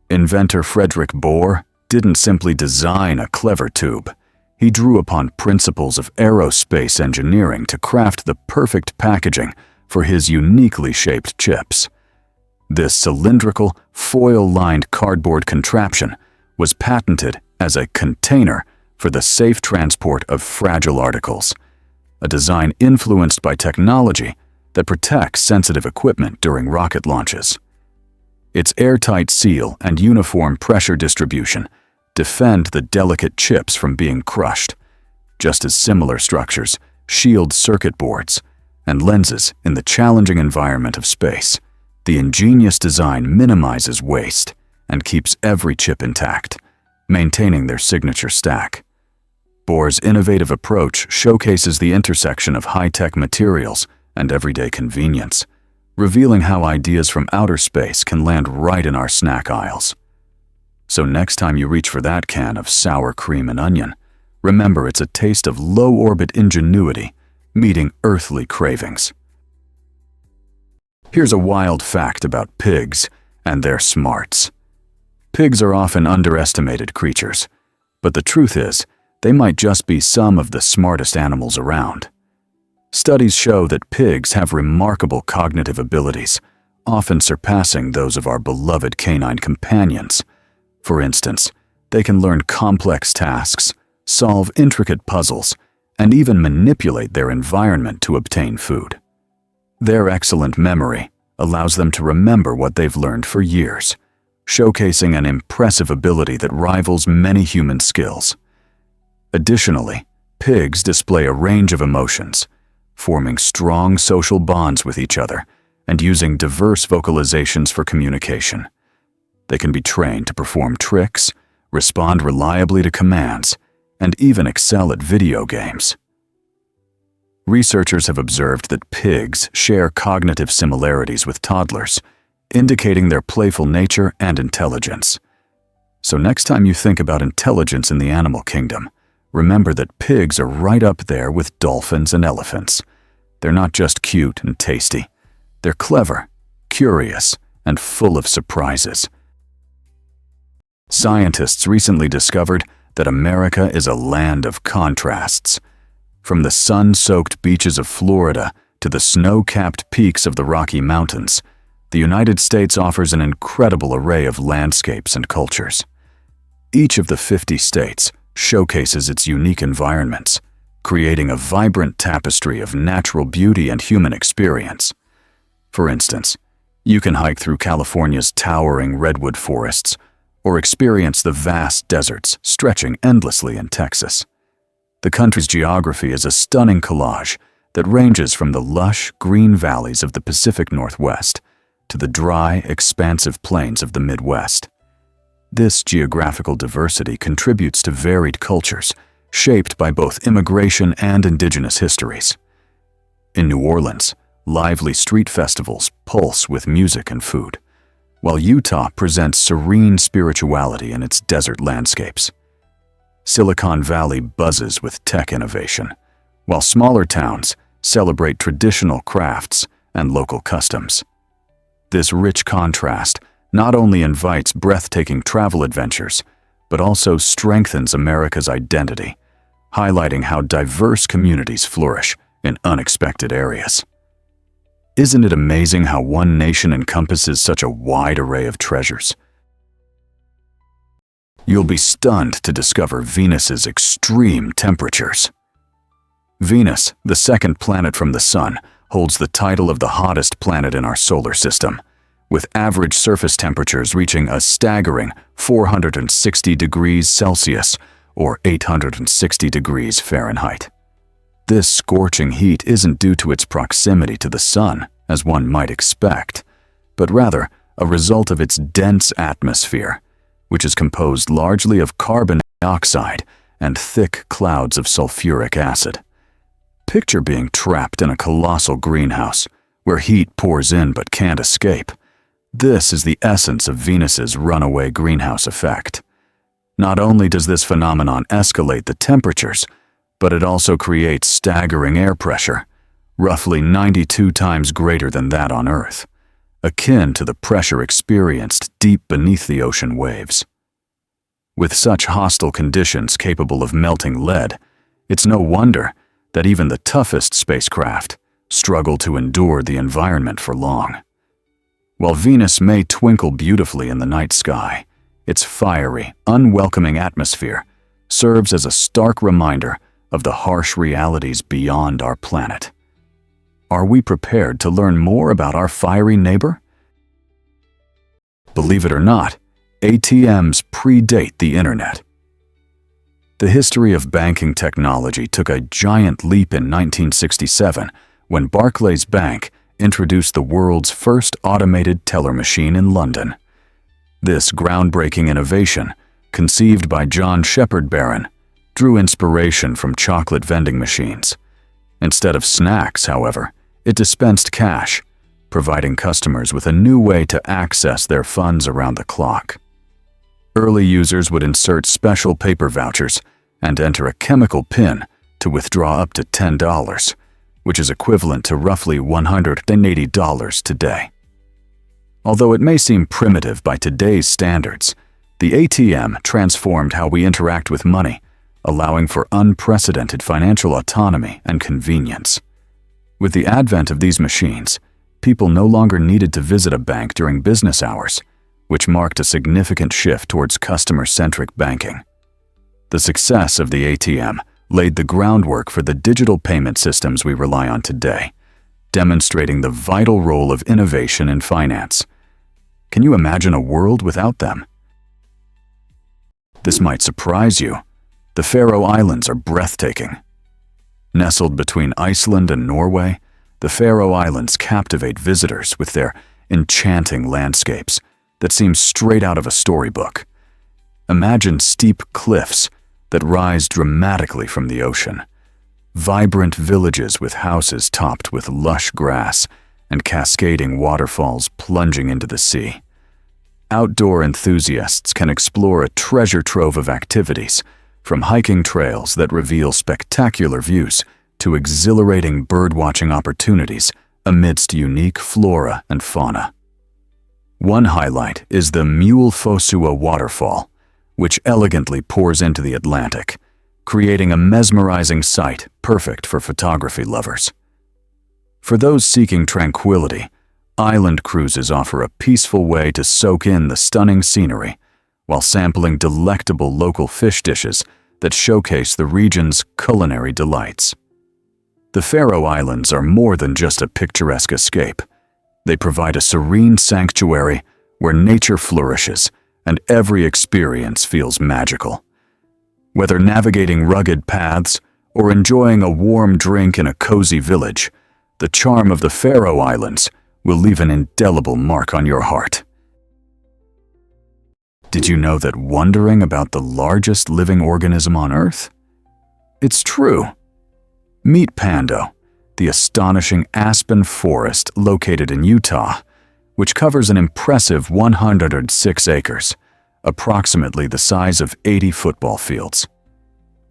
Inventor Frederick Bohr didn't simply design a clever tube. He drew upon principles of aerospace engineering to craft the perfect packaging for his uniquely shaped chips. This cylindrical, foil-lined cardboard contraption was patented as a container for the safe transport of fragile articles, a design influenced by technology that protects sensitive equipment during rocket launches. Its airtight seal and uniform pressure distribution defend the delicate chips from being crushed, just as similar structures shield circuit boards and lenses in the challenging environment of space. The ingenious design minimizes waste and keeps every chip intact, maintaining their signature stack. Bohr's innovative approach showcases the intersection of high-tech materials and everyday convenience, revealing how ideas from outer space can land right in our snack aisles. So next time you reach for that can of sour cream and onion, remember it's a taste of low-orbit ingenuity meeting earthly cravings. Here's a wild fact about pigs and their smarts. Pigs are often underestimated creatures, but the truth is, they might just be some of the smartest animals around. Studies show that pigs have remarkable cognitive abilities, often surpassing those of our beloved canine companions. For instance, they can learn complex tasks, solve intricate puzzles, and even manipulate their environment to obtain food. Their excellent memory allows them to remember what they've learned for years, showcasing an impressive ability that rivals many human skills. Additionally, pigs display a range of emotions, forming strong social bonds with each other and using diverse vocalizations for communication. They can be trained to perform tricks, respond reliably to commands, and even excel at video games. Researchers have observed that pigs share cognitive similarities with toddlers, indicating their playful nature and intelligence. So next time you think about intelligence in the animal kingdom, remember that pigs are right up there with dolphins and elephants. They're not just cute and tasty. They're clever, curious, and full of surprises. Scientists recently discovered that America is a land of contrasts. From the sun-soaked beaches of Florida to the snow-capped peaks of the Rocky Mountains, the United States offers an incredible array of landscapes and cultures. Each of the 50 states showcases its unique environments, creating a vibrant tapestry of natural beauty and human experience. For instance, you can hike through California's towering redwood forests or experience the vast deserts stretching endlessly in Texas. The country's geography is a stunning collage that ranges from the lush, green valleys of the Pacific Northwest to the dry, expansive plains of the Midwest. This geographical diversity contributes to varied cultures, shaped by both immigration and indigenous histories. In New Orleans, lively street festivals pulse with music and food, while Utah presents serene spirituality in its desert landscapes. Silicon Valley buzzes with tech innovation, while smaller towns celebrate traditional crafts and local customs. This rich contrast not only invites breathtaking travel adventures, but also strengthens America's identity, highlighting how diverse communities flourish in unexpected areas. Isn't it amazing how one nation encompasses such a wide array of treasures? You'll be stunned to discover Venus's extreme temperatures. Venus, the second planet from the Sun, holds the title of the hottest planet in our solar system, with average surface temperatures reaching a staggering 460 degrees Celsius or 860 degrees Fahrenheit. This scorching heat isn't due to its proximity to the Sun, as one might expect, but rather a result of its dense atmosphere, which is composed largely of carbon dioxide and thick clouds of sulfuric acid. Picture being trapped in a colossal greenhouse, where heat pours in but can't escape. This is the essence of Venus's runaway greenhouse effect. Not only does this phenomenon escalate the temperatures, but it also creates staggering air pressure, roughly 92 times greater than that on Earth, akin to the pressure experienced deep beneath the ocean waves. With such hostile conditions capable of melting lead, it's no wonder that even the toughest spacecraft struggle to endure the environment for long. While Venus may twinkle beautifully in the night sky, its fiery, unwelcoming atmosphere serves as a stark reminder of the harsh realities beyond our planet. Are we prepared to learn more about our fiery neighbor? Believe it or not, ATMs predate the internet. The history of banking technology took a giant leap in 1967 when Barclays Bank introduced the world's first automated teller machine in London. This groundbreaking innovation, conceived by John Shepherd Barron, drew inspiration from chocolate vending machines. Instead of snacks, however, it dispensed cash, providing customers with a new way to access their funds around the clock. Early users would insert special paper vouchers and enter a chemical PIN to withdraw up to $10, which is equivalent to roughly $180 today. Although it may seem primitive by today's standards, the ATM transformed how we interact with money, allowing for unprecedented financial autonomy and convenience. With the advent of these machines, people no longer needed to visit a bank during business hours, which marked a significant shift towards customer-centric banking. The success of the ATM laid the groundwork for the digital payment systems we rely on today, demonstrating the vital role of innovation in finance. Can you imagine a world without them? This might surprise you. The Faroe Islands are breathtaking. Nestled between Iceland and Norway, the Faroe Islands captivate visitors with their enchanting landscapes that seem straight out of a storybook. Imagine steep cliffs that rise dramatically from the ocean, vibrant villages with houses topped with lush grass and cascading waterfalls plunging into the sea. Outdoor enthusiasts can explore a treasure trove of activities, from hiking trails that reveal spectacular views to exhilarating birdwatching opportunities amidst unique flora and fauna. One highlight is the Mulefosua waterfall, which elegantly pours into the Atlantic, creating a mesmerizing sight perfect for photography lovers. For those seeking tranquility, island cruises offer a peaceful way to soak in the stunning scenery while sampling delectable local fish dishes that showcase the region's culinary delights. The Faroe Islands are more than just a picturesque escape. They provide a serene sanctuary where nature flourishes and every experience feels magical. Whether navigating rugged paths or enjoying a warm drink in a cozy village, the charm of the Faroe Islands will leave an indelible mark on your heart. Did you know that wondering about the largest living organism on Earth? It's true. Meet Pando, the astonishing aspen forest located in Utah, which covers an impressive 106 acres, approximately the size of 80 football fields.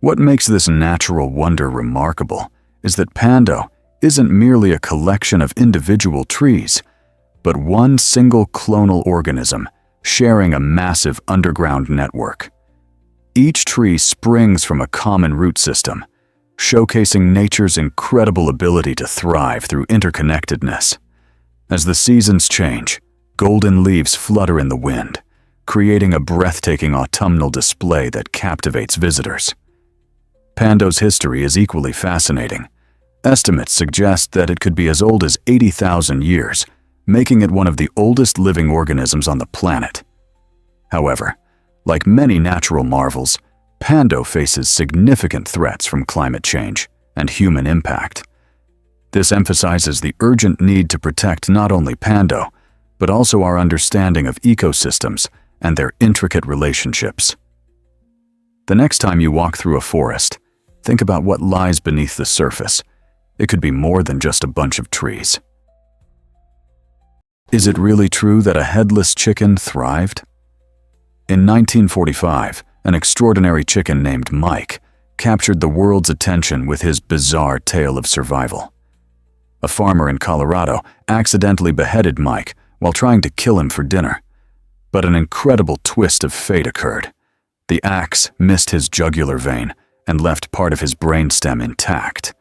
What makes this natural wonder remarkable is that Pando isn't merely a collection of individual trees, but one single clonal organism sharing a massive underground network. Each tree springs from a common root system, showcasing nature's incredible ability to thrive through interconnectedness. As the seasons change, golden leaves flutter in the wind, creating a breathtaking autumnal display that captivates visitors. Pando's history is equally fascinating. Estimates suggest that it could be as old as 80,000 years, making it one of the oldest living organisms on the planet. However, like many natural marvels, Pando faces significant threats from climate change and human impact. This emphasizes the urgent need to protect not only Pando, but also our understanding of ecosystems and their intricate relationships. The next time you walk through a forest, think about what lies beneath the surface. It could be more than just a bunch of trees. Is it really true that a headless chicken thrived? In 1945, an extraordinary chicken named Mike captured the world's attention with his bizarre tale of survival. A farmer in Colorado accidentally beheaded Mike while trying to kill him for dinner. But an incredible twist of fate occurred. The axe missed his jugular vein and left part of his brainstem intact.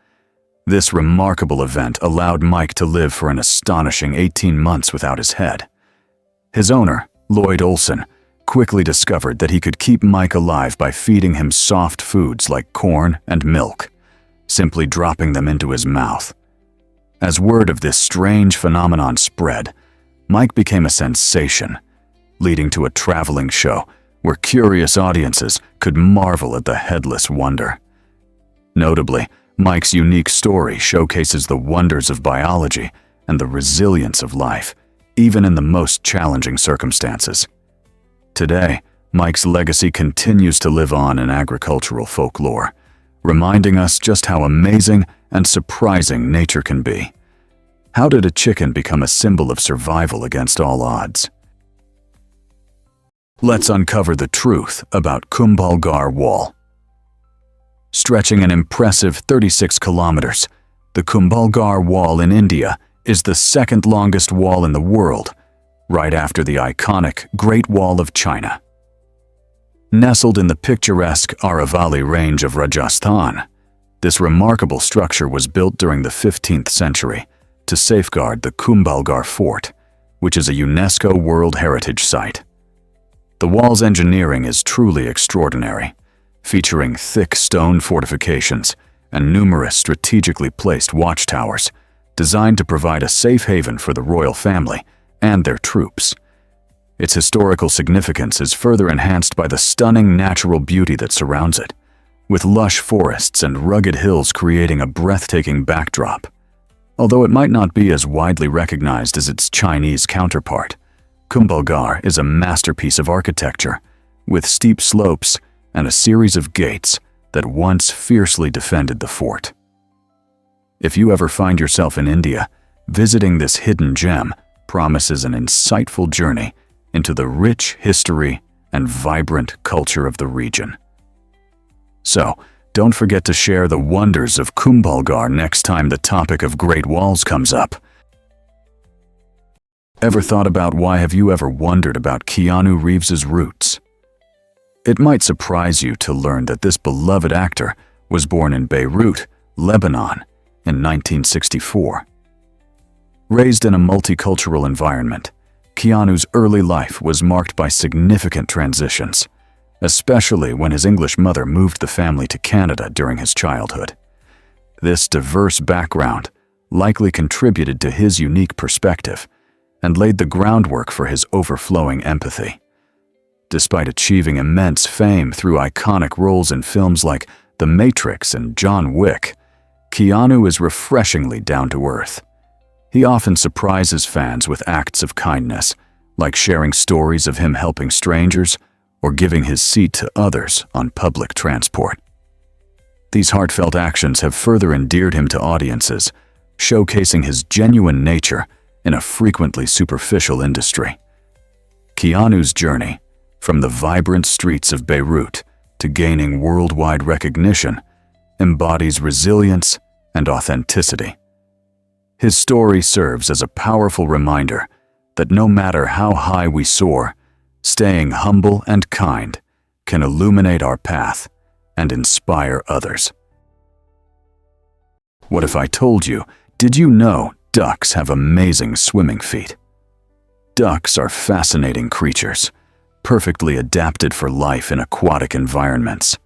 This remarkable event allowed Mike to live for an astonishing 18 months without his head. His owner, Lloyd Olson, quickly discovered that he could keep Mike alive by feeding him soft foods like corn and milk, simply dropping them into his mouth. As word of this strange phenomenon spread, Mike became a sensation. leading to a traveling show where curious audiences could marvel at the headless wonder. Notably, Mike's unique story showcases the wonders of biology and the resilience of life, even in the most challenging circumstances. Today, Mike's legacy continues to live on in agricultural folklore, reminding us just how amazing and surprising nature can be. How did a chicken become a symbol of survival against all odds? Let's uncover the truth about Kumbhalgarh Wall. Stretching an impressive 36 kilometers, the Kumbhalgarh Wall in India is the second longest wall in the world, right after the iconic Great Wall of China. Nestled in the picturesque Aravalli range of Rajasthan, this remarkable structure was built during the 15th century to safeguard the Kumbhalgarh Fort, which is a UNESCO World Heritage Site. The wall's engineering is truly extraordinary, featuring thick stone fortifications and numerous strategically placed watchtowers designed to provide a safe haven for the royal family and their troops. Its historical significance is further enhanced by the stunning natural beauty that surrounds it, with lush forests and rugged hills creating a breathtaking backdrop. Although it might not be as widely recognized as its Chinese counterpart, Kumbhalgarh is a masterpiece of architecture, with steep slopes and a series of gates that once fiercely defended the fort. If you ever find yourself in India, visiting this hidden gem promises an insightful journey into the rich history and vibrant culture of the region. So, don't forget to share the wonders of Kumbhalgarh next time the topic of Great Walls comes up. Ever thought about why have you ever wondered about Keanu Reeves's roots? It might surprise you to learn that this beloved actor was born in Beirut, Lebanon, in 1964. Raised in a multicultural environment, Keanu's early life was marked by significant transitions, especially when his English mother moved the family to Canada during his childhood. This diverse background likely contributed to his unique perspective and laid the groundwork for his overflowing empathy. Despite achieving immense fame through iconic roles in films like The Matrix and John Wick, Keanu is refreshingly down-to-earth. He often surprises fans with acts of kindness, like sharing stories of him helping strangers or giving his seat to others on public transport. These heartfelt actions have further endeared him to audiences, showcasing his genuine nature in a frequently superficial industry. Keanu's journey, from the vibrant streets of Beirut to gaining worldwide recognition, embodies resilience and authenticity. His story serves as a powerful reminder that no matter how high we soar, staying humble and kind can illuminate our path and inspire others. What if I told you, did you know ducks have amazing swimming feet? Ducks are fascinating creatures, perfectly adapted for life in aquatic environments.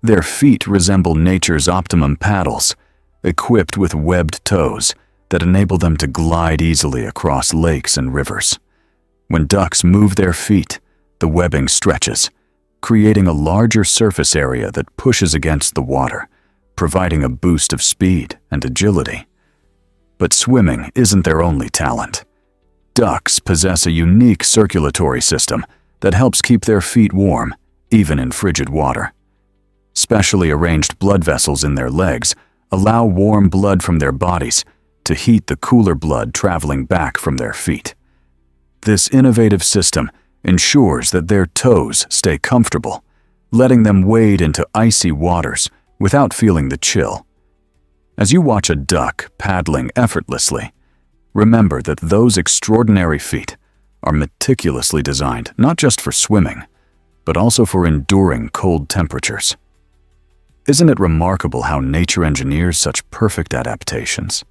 Their feet resemble nature's optimum paddles, equipped with webbed toes that enable them to glide easily across lakes and rivers. When ducks move their feet, the webbing stretches, creating a larger surface area that pushes against the water, providing a boost of speed and agility. But swimming isn't their only talent. Ducks possess a unique circulatory system that helps keep their feet warm, even in frigid water. Specially arranged blood vessels in their legs allow warm blood from their bodies to heat the cooler blood traveling back from their feet. This innovative system ensures that their toes stay comfortable, letting them wade into icy waters without feeling the chill. As you watch a duck paddling effortlessly, remember that those extraordinary feet are meticulously designed not just for swimming, but also for enduring cold temperatures. Isn't it remarkable how nature engineers such perfect adaptations?